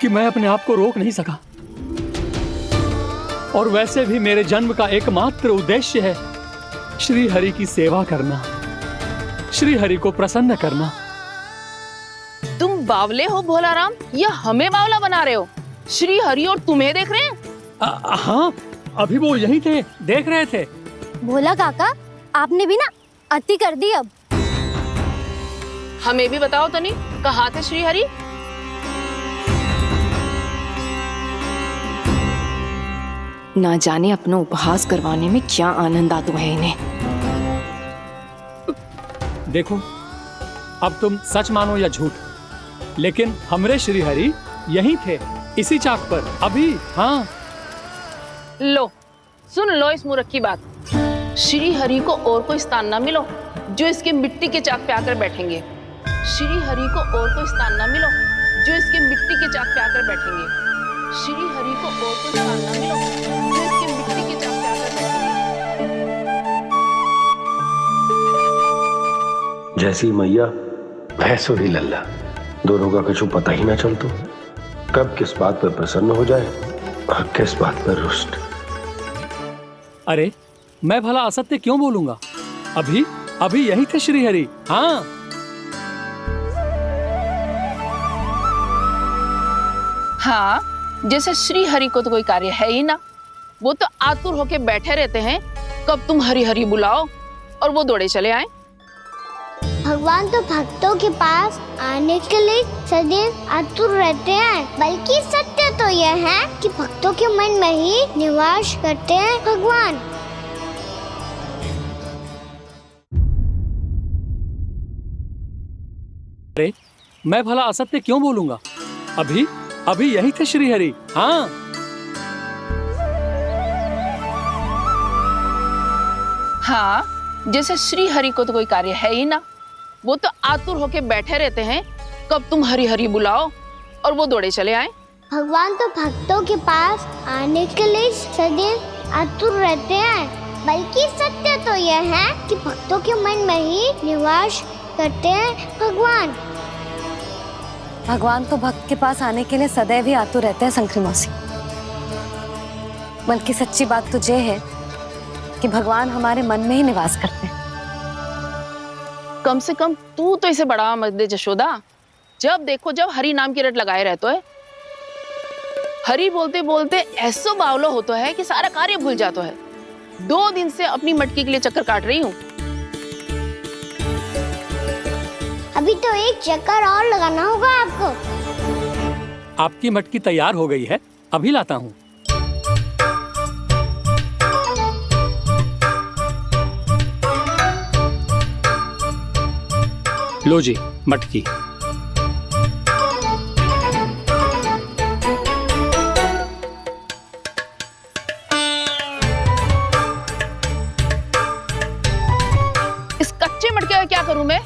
कि मैं अपने आप को रोक नहीं सका। और वैसे भी मेरे जन्म का एकमात्र उद्देश्य है श्री हरि की सेवा करना, श्री हरि को प्रसन्न करना। तुम बावले हो भोलाराम या हमें बावला बना रहे हो? श्री हरि और तुम्हें देख रहे हैं? हाँ, अभी वो यहीं थे, देख रहे थे। भोला काका, आपने भी ना अति कर दी अब। हमें भी बताओ तनी, कहाँ थे श्री हरि? ना जाने अपना उपहास करवाने में क्या आनंद आता है इन्हें। देखो, अब तुम सच मानो या झूठ, लेकिन हमरे श्री हरि यहीं थे, इसी चाक पर अभी। हाँ, लो सुन लो इस मूर्ख की बात। श्री हरि को और कोई स्थान ना मिलो जो इसके मिट्टी के चाक पे आकर बैठेंगे। श्री हरि को और कोई स्थान ना मिलो जो इसके मिट्टी के चाक पे आकर बैठेंगे। श्री हरि को और कोई स्थान ना मिलो जो इसके मिट्टी के चाक पे आकर बैठेंगे। जैसी मैया भैंसो ही लल्ला, दोनों का कुछ पता ही ना चलतो, कब किस बात पर प्रसन्न हो जाए और किस बात पर रुष्ट। अरे मैं भला असत्य क्यों बोलूंगा? अभी यही थे श्री हरि। हाँ, हाँ, जैसे श्री हरि को तो कोई कार्य है ही ना, वो तो आतुर होके बैठे रहते हैं कब तुम हरि हरि बुलाओ और वो दौड़े चले आए। भगवान तो भक्तों के पास आने के लिए सदैव आतुर रहते हैं, बल्कि सत्य तो यह है कि भक्तों के मन में ही निवास करते हैं भगवान। अरे मैं भला असत्य क्यों बोलूंगा? अभी यही थे श्री हरि। हाँ, हाँ, जैसे श्री हरि को तो कोई कार्य है ही ना, वो तो आतुर होके बैठे रहते हैं कब तुम हरि हरि बुलाओ और वो दौड़े चले आए। भगवान तो भक्तों के पास आने के लिए सदैव आतुर रहते हैं, बल्कि सत्य तो यह है कि भक्तों के मन में ही निवास करते हैं भगवान। भगवान तो भक्त के पास आने के लिए सदैव ही आतुर रहते हैं शंकरी मौसी। बल्कि सच्ची बात तो ये है कि भगवान हमारे मन में ही निवास करते हैं। कम से कम तू तो इसे बढ़ावा मत दे जशोदा। जब देखो जब हरि नाम की रट लगाए रहते है। हरि बोलते बोलते ऐसो बावलो होता है कि सारा कार्य भूल जाता है। 2 दिन से अपनी मटकी के लिए चक्कर काट रही हूँ। अभी तो एक चक्कर और लगाना होगा आपको। आपकी मटकी तैयार हो गई है, अभी लाता हूँ। लो जी मटकी। इस कच्चे मटके का क्या करूं मैं?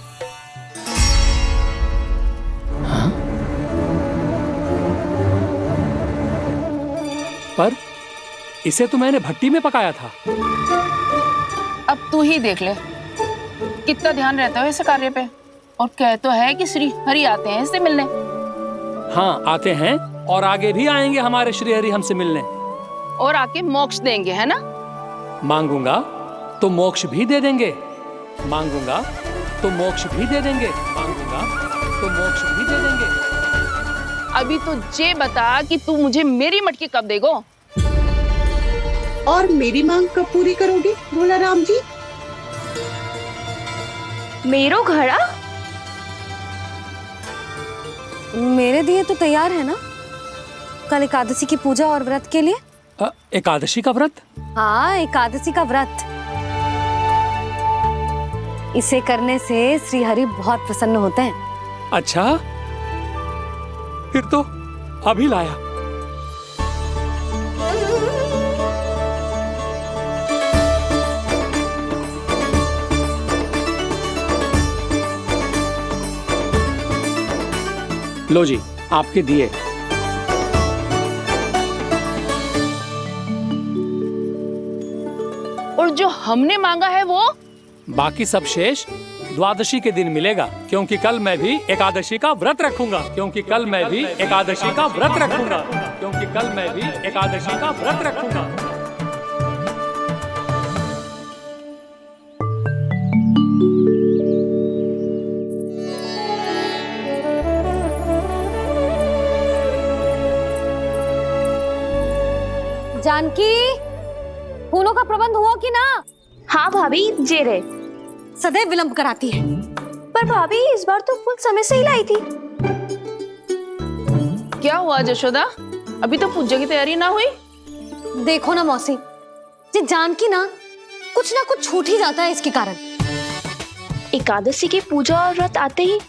पर इसे तो मैंने भट्टी में पकाया था। अब तू ही देख ले कितना ध्यान रहता है इस कार्य पे। और कह तो है कि श्री हरि आते हैं इससे मिलने। हाँ आते हैं और आगे भी आएंगे हमारे श्री हरि हमसे मिलने। और आके मोक्ष देंगे, है ना? मांगूंगा तो मोक्ष भी दे देंगे, मांगूंगा तो मोक्ष भी दे देंगे, मांगूंगा तो मोक्ष भी दे देंगे। अभी तो ये बता कि तू मुझे मेरी मटकी कब देगो? और मेरी मांग कब पूरी करोगी भोलाराम जी? मेरो घड़ा मेरे दिए तो तैयार है ना, कल एकादशी की पूजा और व्रत के लिए। एकादशी का व्रत? हाँ, एकादशी का व्रत। इसे करने से श्री हरि बहुत प्रसन्न होते हैं। अच्छा, फिर तो अभी लाया। लो जी आपके दिए। और जो हमने मांगा है वो? बाकी सब शेष द्वादशी के दिन मिलेगा, क्योंकि कल मैं भी एकादशी का व्रत रखूंगा, क्योंकि कल मैं भी एकादशी का व्रत रखूंगा, क्योंकि कल मैं भी एकादशी का व्रत रखूंगा। जानकी, फूलों का प्रबंध हुआ कि ना? हाँ भाभी, जे रहे। सदैव विलंब कराती है। पर भाभी इस बार तो फूल समय से ही लाई थी। क्या हुआ जशोदा, अभी तो पूजा की तैयारी ना हुई? देखो ना मौसी, ये जानकी ना कुछ छूट ही जाता है इसके कारण। एकादशी की पूजा और व्रत आते ही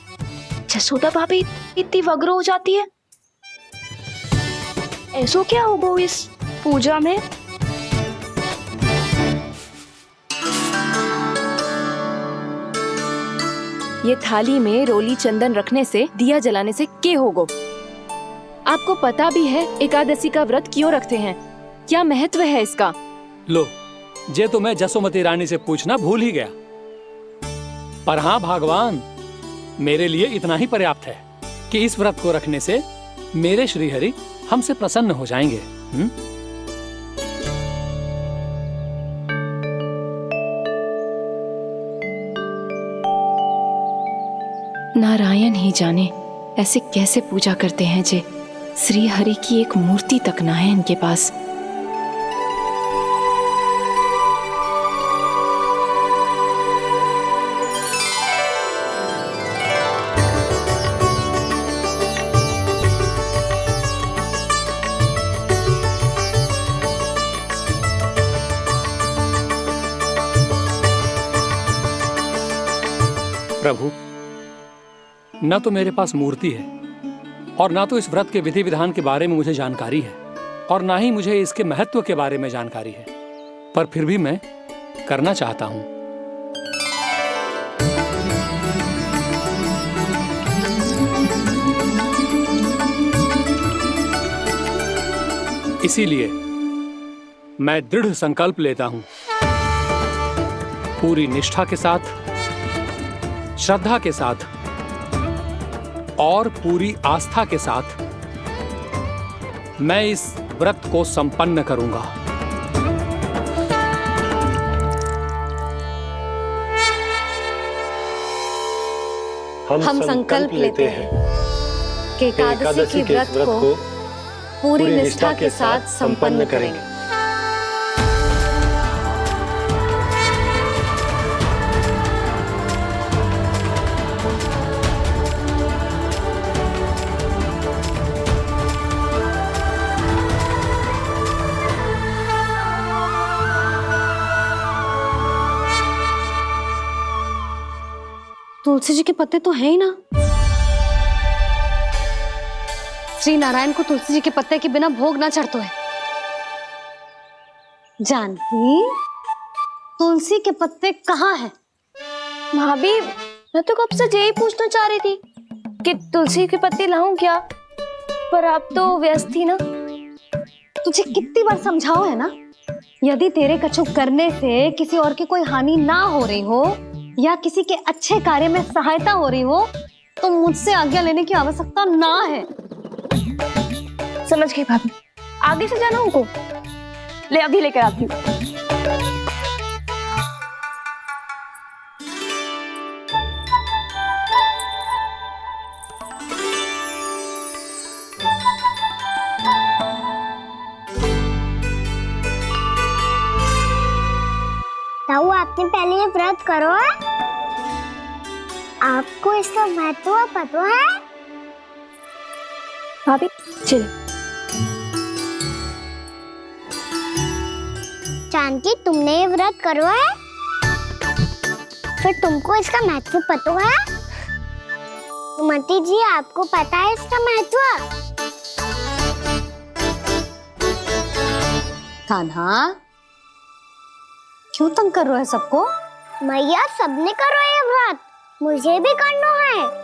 जसोदा भाभी इतनी वग्र हो जाती है। ऐसो क्या हो गो इस पूजा में? ये थाली में रोली चंदन रखने से, दिया जलाने से के होगो? आपको पता भी है एकादशी का व्रत क्यों रखते हैं? क्या महत्व है इसका? लो, जे तो मैं जसोमती रानी से पूछना भूल ही गया। पर हाँ भगवान, मेरे लिए इतना ही पर्याप्त है कि इस व्रत को रखने से मेरे श्रीहरि हमसे प्रसन्न हो जाएंगे। नारायण ही जाने ऐसे कैसे पूजा करते हैं जे श्री हरि की एक मूर्ति तक ना है इनके पास। प्रभु, न तो मेरे पास मूर्ति है और ना तो इस व्रत के विधि विधान के बारे में मुझे जानकारी है और ना ही मुझे इसके महत्व के बारे में जानकारी है, पर फिर भी मैं करना चाहता हूं। इसीलिए मैं दृढ़ संकल्प लेता हूं, पूरी निष्ठा के साथ, श्रद्धा के साथ और पूरी आस्था के साथ मैं इस व्रत को संपन्न करूंगा। हम संकल्प लेते हैं कि एकादशी के व्रत को पूरी निष्ठा के साथ संपन्न करेंगे। तुलसी जी के पत्ते तो हैं ही ना। श्री नारायण को तुलसी जी के पत्ते के बिना भोग ना चढ़तो है। जानकी, तुलसी के पत्ते कहाँ हैं? भाभी, मैं तो कब से यही पूछना चाह रही थी कि तुलसी के पत्ते लाऊं क्या, पर आप तो व्यस्त थी ना। तुझे कितनी बार समझाओ है ना, यदि तेरे कछु करने से किसी और की कोई हानि ना हो रही हो या किसी के अच्छे कार्य में सहायता हो रही हो तो मुझसे आज्ञा लेने की आवश्यकता ना है। समझ गई भाभी, आगे से जाना उनको। ले अभी लेकर आती हूँ। ताऊ, आपने पहले ये व्रत करो है? आपको इसका महत्व पता है? भाभी चल। जानकी, तुमने ये व्रत करो है? फिर तुमको इसका महत्व पता है? सुमति जी, आपको पता है इसका महत्व? कान्हा, क्यों तंग कर रहे हो सबको? मैया, सबने करो ये व्रत, मुझे भी करना है।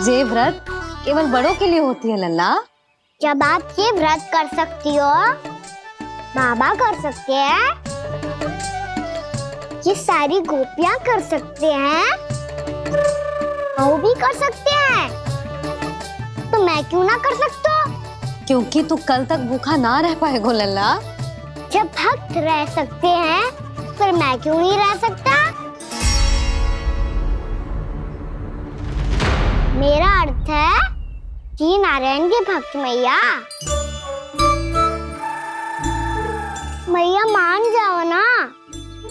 ये व्रत केवल बड़ों के लिए होती है लल्ला। जब आप ये व्रत कर सकती हो, बाबा कर सकते हैं, ये सारी गोपियां कर सकते हैं, वो भी कर सकते हैं, तो मैं क्यों ना कर सकता? क्योंकि तू कल तक भूखा ना रह पाएगो लल्ला। जब भक्त रह सकते हैं, फिर मैं क्यों नहीं रह सकता? मेरा अर्थ है कि नारायण के भक्त मैया मैया मान जाओ ना,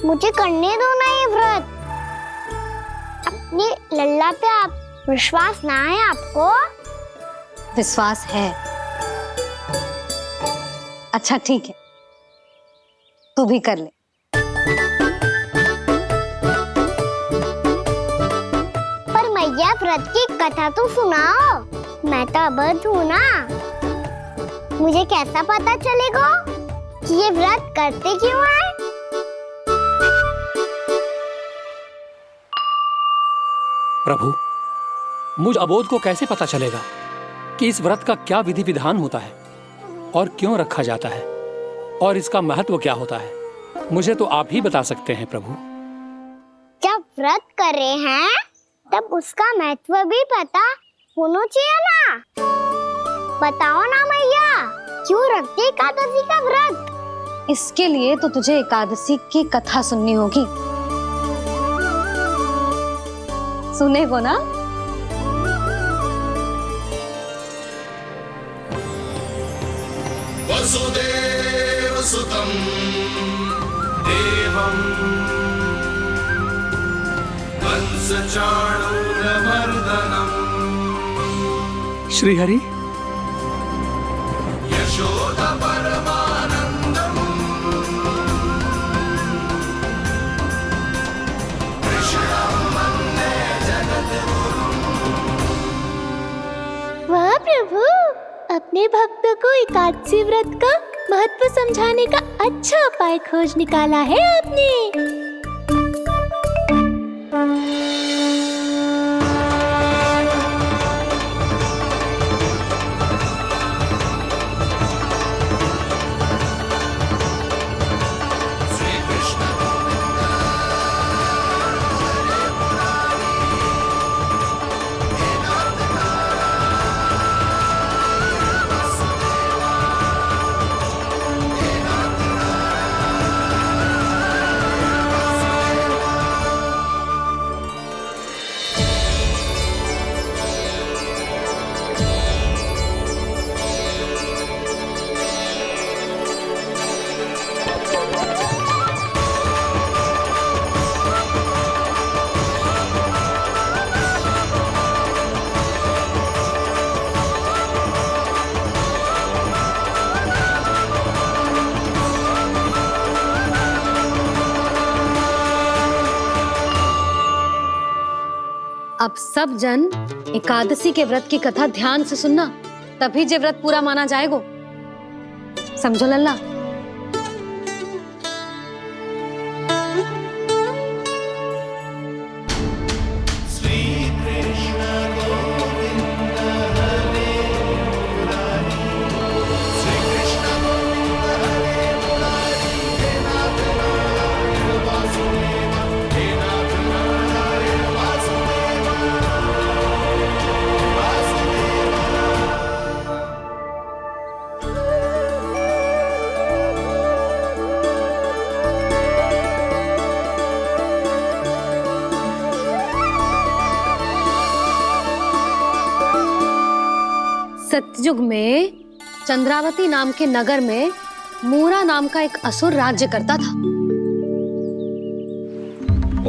मुझे करने दो ना ये व्रत। अपनी लल्ला पे आप विश्वास ना है आपको? विश्वास है। अच्छा ठीक है, तू भी कर ले। पर मैया व्रत की कथा तो सुनाओ, मैं तो अबध हूँ ना, मुझे कैसा पता चलेगा कि ये व्रत करते क्यों हैं? प्रभु, मुझ अबोध को कैसे पता चलेगा कि इस व्रत का क्या विधि विधान होता है और क्यों रखा जाता है और इसका महत्व क्या होता है? मुझे तो आप ही बता सकते हैं प्रभु। जब व्रत कर रहे हैं तब उसका महत्व भी पता होना चाहिए ना। बताओ ना मैया, क्यों रखते एकादशी का व्रत? इसके लिए तो तुझे एकादशी की कथा सुननी होगी। सुनेगो ना? वसुदेव सुतं देवं कंसचाणूरमर्दनम् श्रीहरि, यशोदा परमानंदम् कृष्णं वन्दे जगद्गुरुम्। वाह प्रभु, अपने भक्तों को एकादशी व्रत का महत्व समझाने का अच्छा उपाय खोज निकाला है आपने। अब सब जन एकादशी के व्रत की कथा ध्यान से सुनना, तभी जे व्रत पूरा माना जाएगा। समझो लल्ला? सतयुग में चंद्रावती नाम के नगर में मूरा नाम का एक असुर राज्य करता था।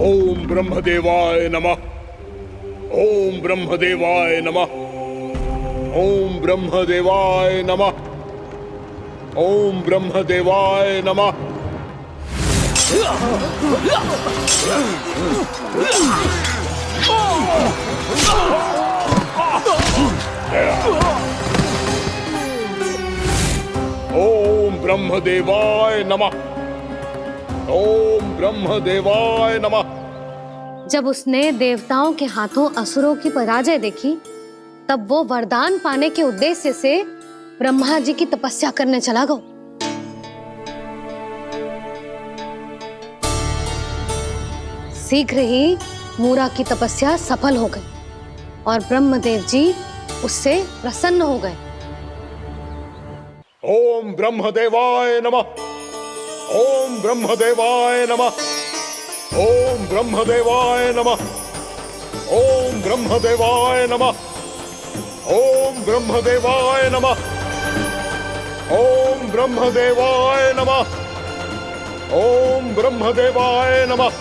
ओम ब्रह्मदेवाय नमः। ओम ब्रह्मदेवाय नमः। ओम ब्रह्मदेवाय नमः। ओम ब्रह्मदेवाय नमः। ओम ब्रह्मदेवाय नमः। ओम ब्रह्मदेवाय नमः। जब उसने देवताओं के हाथों असुरों की पराजय देखी, तब वो वरदान पाने के उद्देश्य से ब्रह्मा जी की तपस्या करने चला गया। शीघ्र ही मूरा की तपस्या सफल हो गई और ब्रह्मदेव जी उससे प्रसन्न हो गए। ओम ब्रह्मदेवाय नमः। ओम ब्रह्मदेवाय नमः। ओम ब्रह्मदेवाय नमः। ओम ब्रह्मदेवाय नमः। ओम ब्रह्मदेवाय नमः। ओम ब्रह्मदेवाय नमः। ओम ब्रह्मदेवाय नमः।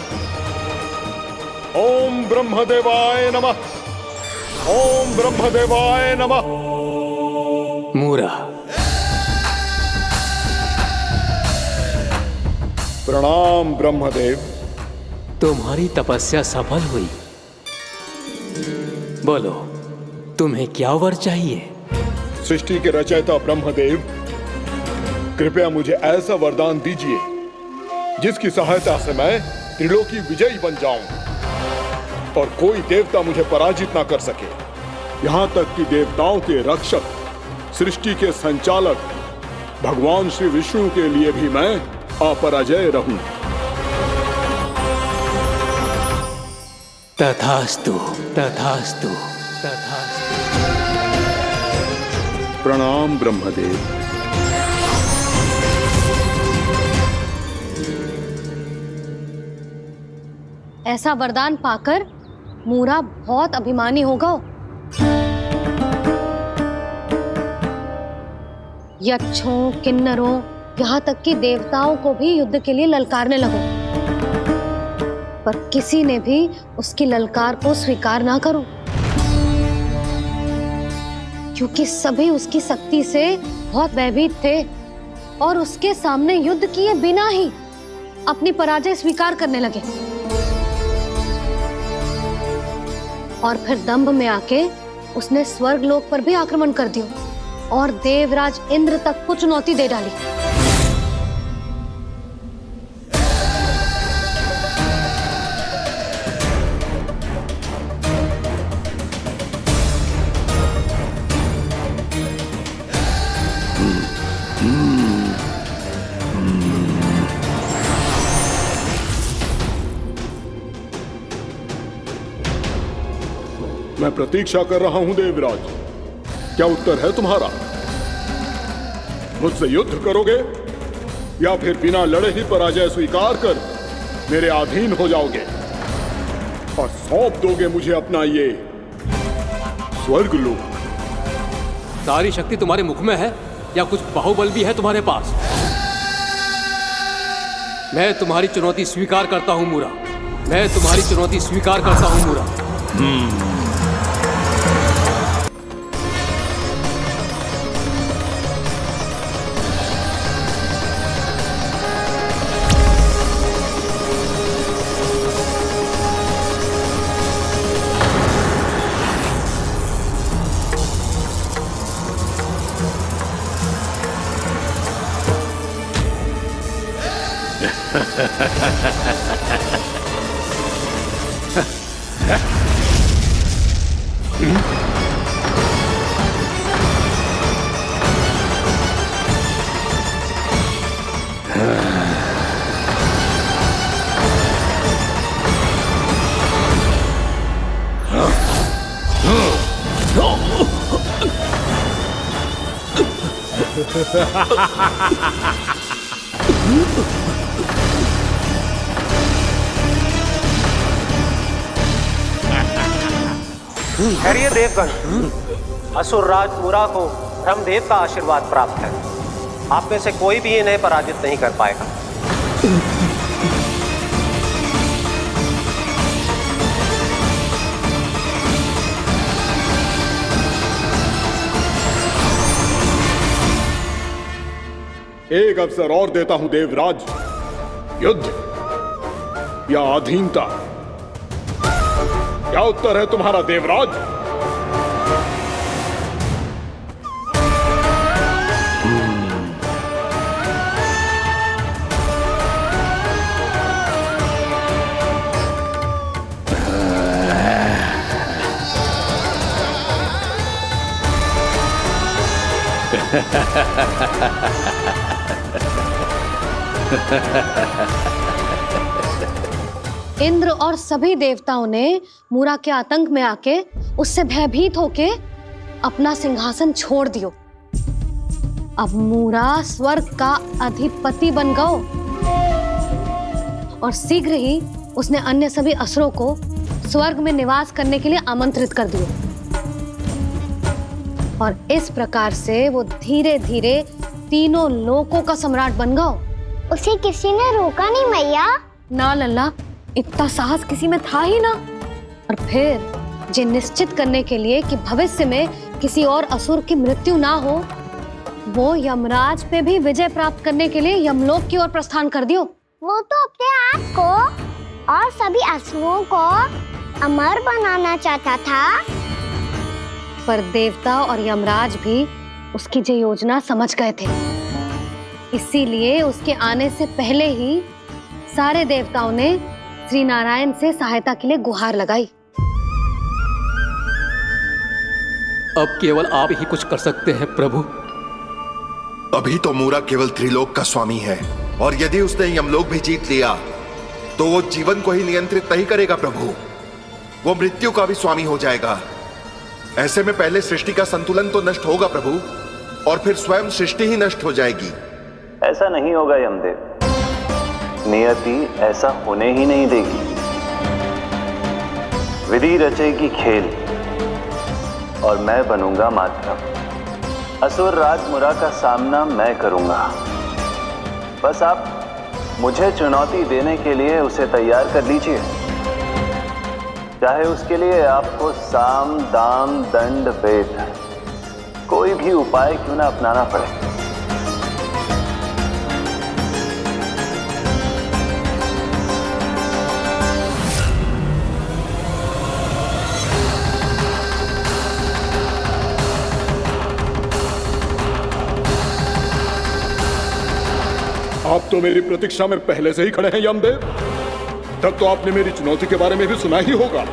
ओम ब्रह्मदेवाय नमः। ओम ब्रह्मदेवाय नमः। मूरा, प्रणाम ब्रह्मदेव। तुम्हारी तपस्या सफल हुई। बोलो, तुम्हें क्या वर चाहिए? सृष्टि के रचयिता ब्रह्मदेव, कृपया मुझे ऐसा वरदान दीजिए जिसकी सहायता से मैं त्रिलोकी विजयी बन जाऊं और कोई देवता मुझे पराजित ना कर सके। यहां तक कि देवताओं के रक्षक, सृष्टि के संचालक भगवान श्री विष्णु के लिए भी मैं अपराजय रहूं। तथास्तु, तथास्तु, तथास्तु। प्रणाम ब्रह्मदेव। ऐसा वरदान पाकर मूरा बहुत अभिमानी होगा। यक्षों, किन्नरों, यहाँ तक कि देवताओं को भी युद्ध के लिए ललकारने लगो, पर किसी ने भी उसकी ललकार को स्वीकार ना करो, क्योंकि सभी उसकी शक्ति से बहुत भयभीत थे और उसके सामने युद्ध किए बिना ही अपनी पराजय स्वीकार करने लगे। और फिर दंभ में आके उसने स्वर्ग लोक पर भी आक्रमण कर दिया और देवराज इंद्र तक को चुनौती दे डाली। मैं प्रतीक्षा कर रहा हूं देवराज, क्या उत्तर है तुम्हारा? मुझसे युद्ध करोगे या फिर बिना लड़े ही पराजय स्वीकार कर मेरे अधीन हो जाओगे और सौंप दोगे मुझे अपना ये स्वर्ग लोक? सारी शक्ति तुम्हारे मुख में है या कुछ बाहुबल भी है तुम्हारे पास? मैं तुम्हारी चुनौती स्वीकार करता हूं मूरा, मैं तुम्हारी चुनौती स्वीकार करता हूं मूरा। खैरिए देवगण, असुर राज मूरा को ब्रह्मदेव का आशीर्वाद प्राप्त है। आप में से कोई भी इन्हें पराजित नहीं कर पाएगा। एक अवसर और देता हूं देवराज, युद्ध या अधीनता, क्या उत्तर है तुम्हारा देवराज? इंद्र और सभी देवताओं ने मूरा के आतंक में आके उससे भयभीत होके अपना सिंहासन छोड़ दियो। अब मूरा स्वर्ग का अधिपति बन गयो और शीघ्र ही उसने अन्य सभी असुरों को स्वर्ग में निवास करने के लिए आमंत्रित कर दिया। और इस प्रकार से वो धीरे धीरे तीनों लोकों का सम्राट बन गया। उसे किसी ने रोका नहीं मैया। ना लल्ला, इतना साहस किसी में था ही ना। और फिर ये निश्चित करने के लिए कि भविष्य में किसी और असुर की मृत्यु ना हो, वो यमराज पे भी विजय प्राप्त करने के लिए यमलोक की ओर प्रस्थान कर दियो। वो तो अपने आप को और सभी असुरों को अमर बनाना चाहता था। पर देवता और यमराज भी उसकी ये योजना समझ गए थे। इसीलिए उसके आने से पहले ही सारे देवताओं ने श्री नारायण से सहायता के लिए गुहार लगाई। अब केवल आप ही कुछ कर सकते हैं प्रभु। अभी तो मूरा केवल त्रिलोक का स्वामी है, और यदि उसने यमलोक भी जीत लिया तो वो जीवन को ही नियंत्रित नहीं करेगा प्रभु, वो मृत्यु का भी स्वामी हो जाएगा। ऐसे में पहले सृष्टि का संतुलन तो नष्ट होगा प्रभु, और फिर स्वयं सृष्टि ही नष्ट हो जाएगी। ऐसा नहीं होगा यमदेव, नियति ऐसा होने ही नहीं देगी। विधि रचेगी खेल और मैं बनूंगा माध्यम। असुर राज मुरा का सामना मैं करूंगा। बस आप मुझे चुनौती देने के लिए उसे तैयार कर लीजिए, चाहे उसके लिए आपको साम दाम दंड भेद कोई भी उपाय क्यों ना अपनाना पड़े। आप तो मेरी प्रतीक्षा में पहले से ही खड़े हैं यमदेव। तब तो आपने मेरी चुनौती के बारे में भी सुना ही होगा।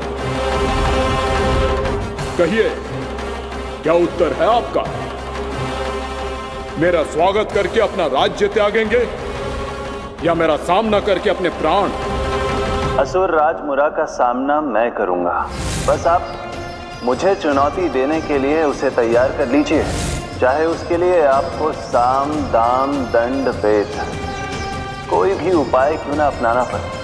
कहिए, क्या उत्तर है आपका? मेरा स्वागत करके अपना राज्य त्यागेंगे या मेरा सामना करके अपने प्राण? असुर राज मुरा का सामना मैं करूंगा। बस आप मुझे चुनौती देने के लिए उसे तैयार कर लीजिए, चाहे उसके लिए आपको साम दाम दंड भेद कोई भी उपाय क्यों ना अपनाना पड़े।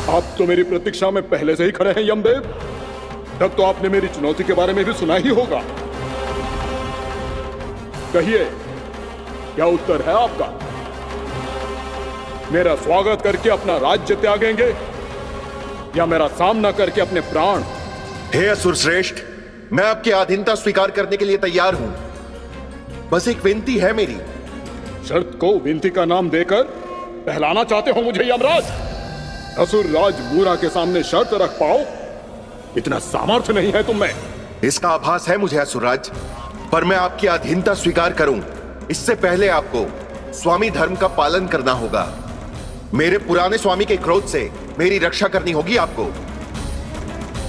आप तो मेरी प्रतीक्षा में पहले से ही खड़े हैं यमदेव। तब तो आपने मेरी चुनौती के बारे में भी सुना ही होगा। कहिए, क्या उत्तर है आपका? मेरा स्वागत करके अपना राज्य त्यागेंगे या मेरा सामना करके अपने प्राण? हे असुर श्रेष्ठ, मैं आपकी अधीनता स्वीकार करने के लिए तैयार हूं। बस एक विनती है मेरी। शर्त को विनती का नाम देकर पहलाना चाहते हो मुझे यमराज? असुर राज मूरा के सामने शर्त रख पाओ, इतना सामर्थ्य नहीं है तुम में। इसका आभास है मुझे असुरराज, पर मैं आपकी अधीनता स्वीकार करूं इससे पहले आपको स्वामी धर्म का पालन करना होगा। मेरे पुराने स्वामी के क्रोध से मेरी रक्षा करनी होगी आपको।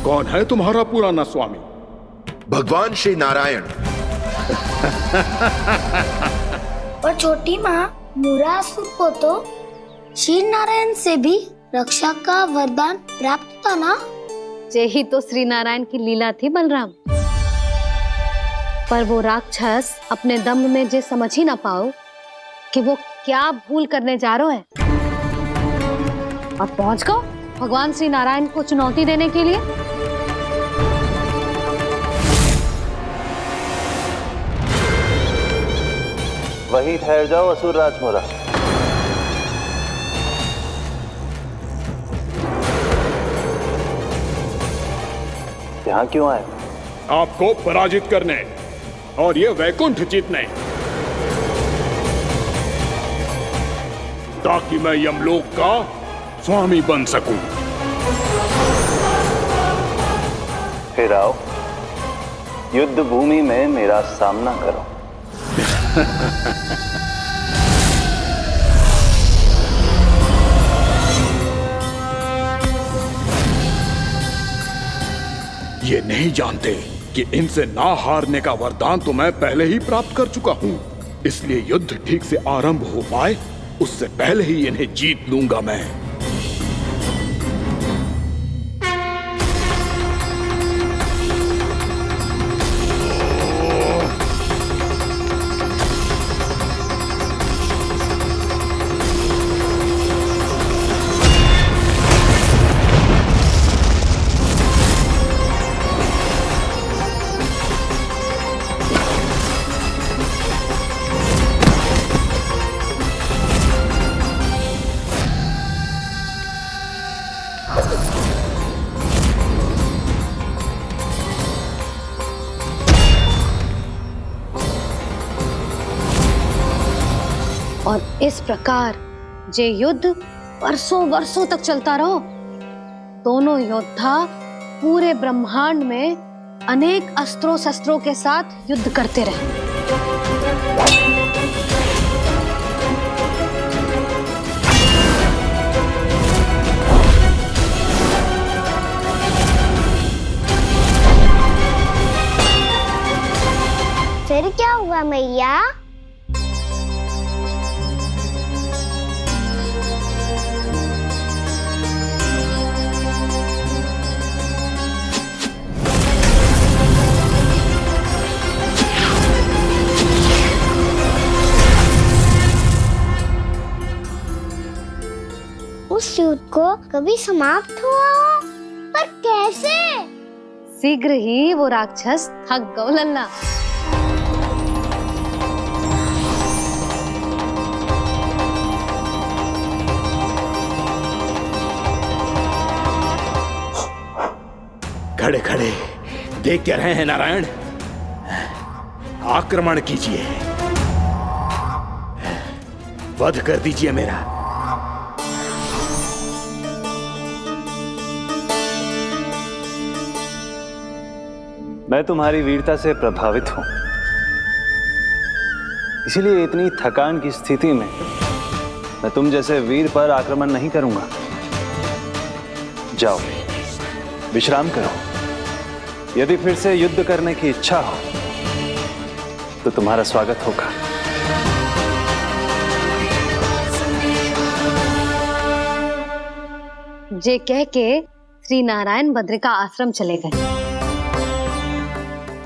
कौन है तुम्हारा पुराना स्वामी? भगवान श्री नारायण। और छोटी माँ मूरासुर को तो श्री नारायण से भी रक्षा का वरदान प्राप्त था ना? यही तो श्री नारायण की लीला थी बलराम। पर वो राक्षस अपने दम में जे समझ ही ना पाओ कि वो क्या भूल करने जा रहे हैं, और पहुंच गो भगवान श्री नारायण को चुनौती देने के लिए। वहीं ठहर जाओ असुर राज मुरा। यहाँ क्यों आए? आपको पराजित करने और ये वैकुंठ जीतने, ताकि मैं यमलोक का स्वामी बन सकूं। फिर आओ, युद्ध भूमि में मेरा सामना करो। ये नहीं जानते कि इनसे ना हारने का वरदान तो मैं पहले ही प्राप्त कर चुका हूं, इसलिए युद्ध ठीक से आरंभ हो पाए उससे पहले ही इन्हें जीत लूंगा मैं। और इस प्रकार जे युद्ध वर्षों वर्षों तक चलता रहो। दोनों योद्धा पूरे ब्रह्मांड में अनेक अस्त्रों शस्त्रों के साथ युद्ध करते रहे। फिर क्या हुआ मैया? उस युद्ध को कभी समाप्त हुआ हो, पर कैसे? शीघ्र ही वो राक्षस थक गौ लल्ला। खड़े खड़े देख क्या रहे हैं नारायण? आक्रमण कीजिए, वध कर दीजिए मेरा। मैं तुम्हारी वीरता से प्रभावित हूं, इसीलिए इतनी थकान की स्थिति में मैं तुम जैसे वीर पर आक्रमण नहीं करूंगा। जाओ विश्राम करो। यदि फिर से युद्ध करने की इच्छा हो तो तुम्हारा स्वागत होगा। जे कह के श्री नारायण बद्रिका आश्रम चले गए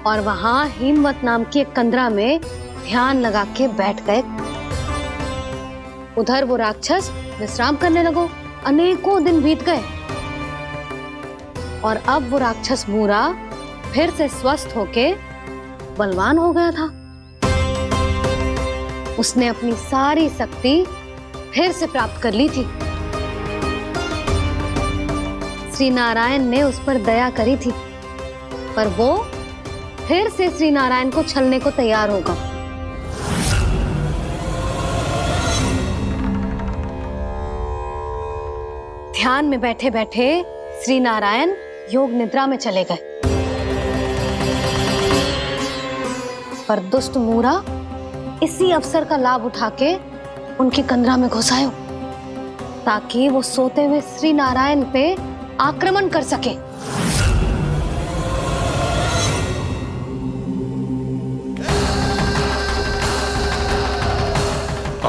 और वहां हिमवत नाम की एक कंदरा में ध्यान लगा के बैठ गए। उधर वो राक्षस विश्राम करने लगो। अनेकों दिन बीत गए और अब वो राक्षस मूरा फिर से स्वस्थ होके बलवान हो गया था। उसने अपनी सारी शक्ति फिर से प्राप्त कर ली थी। श्री नारायण ने उस पर दया करी थी, पर वो फिर से श्री नारायण को छलने को तैयार होगा। ध्यान में बैठे बैठे श्री नारायण योग निद्रा में चले गए, पर दुष्ट मूरा इसी अवसर का लाभ उठा के उनकी कंदरा में घुस आयो ताकि वो सोते हुए श्री नारायण पे आक्रमण कर सके।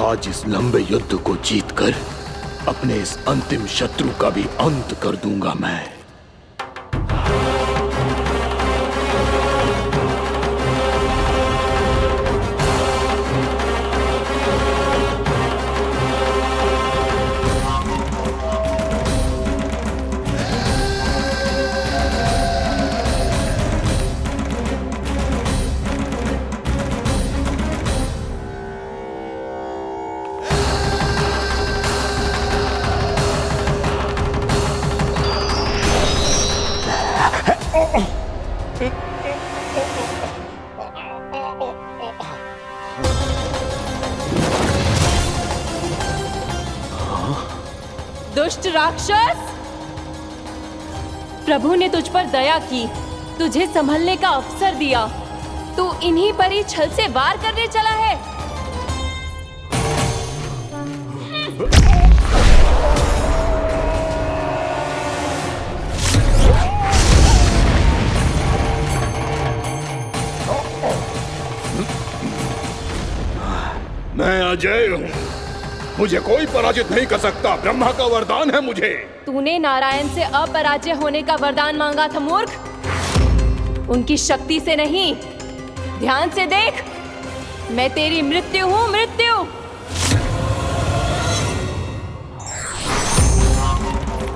आज इस लंबे युद्ध को जीतकर अपने इस अंतिम शत्रु का भी अंत कर दूंगा मैं। दुष्ट राक्षस, प्रभु ने तुझ पर दया की, तुझे संभलने का अवसर दिया। तू इन्हीं पर ही छल से वार करने चला है। मैं अजय हूँ, मुझे कोई पराजित नहीं कर सकता। ब्रह्मा का वरदान है मुझे। तूने नारायण से अपराजय होने का वरदान मांगा था मूर्ख, उनकी शक्ति से नहीं। ध्यान से देख, मैं तेरी मृत्यु हूँ, मृत्यु।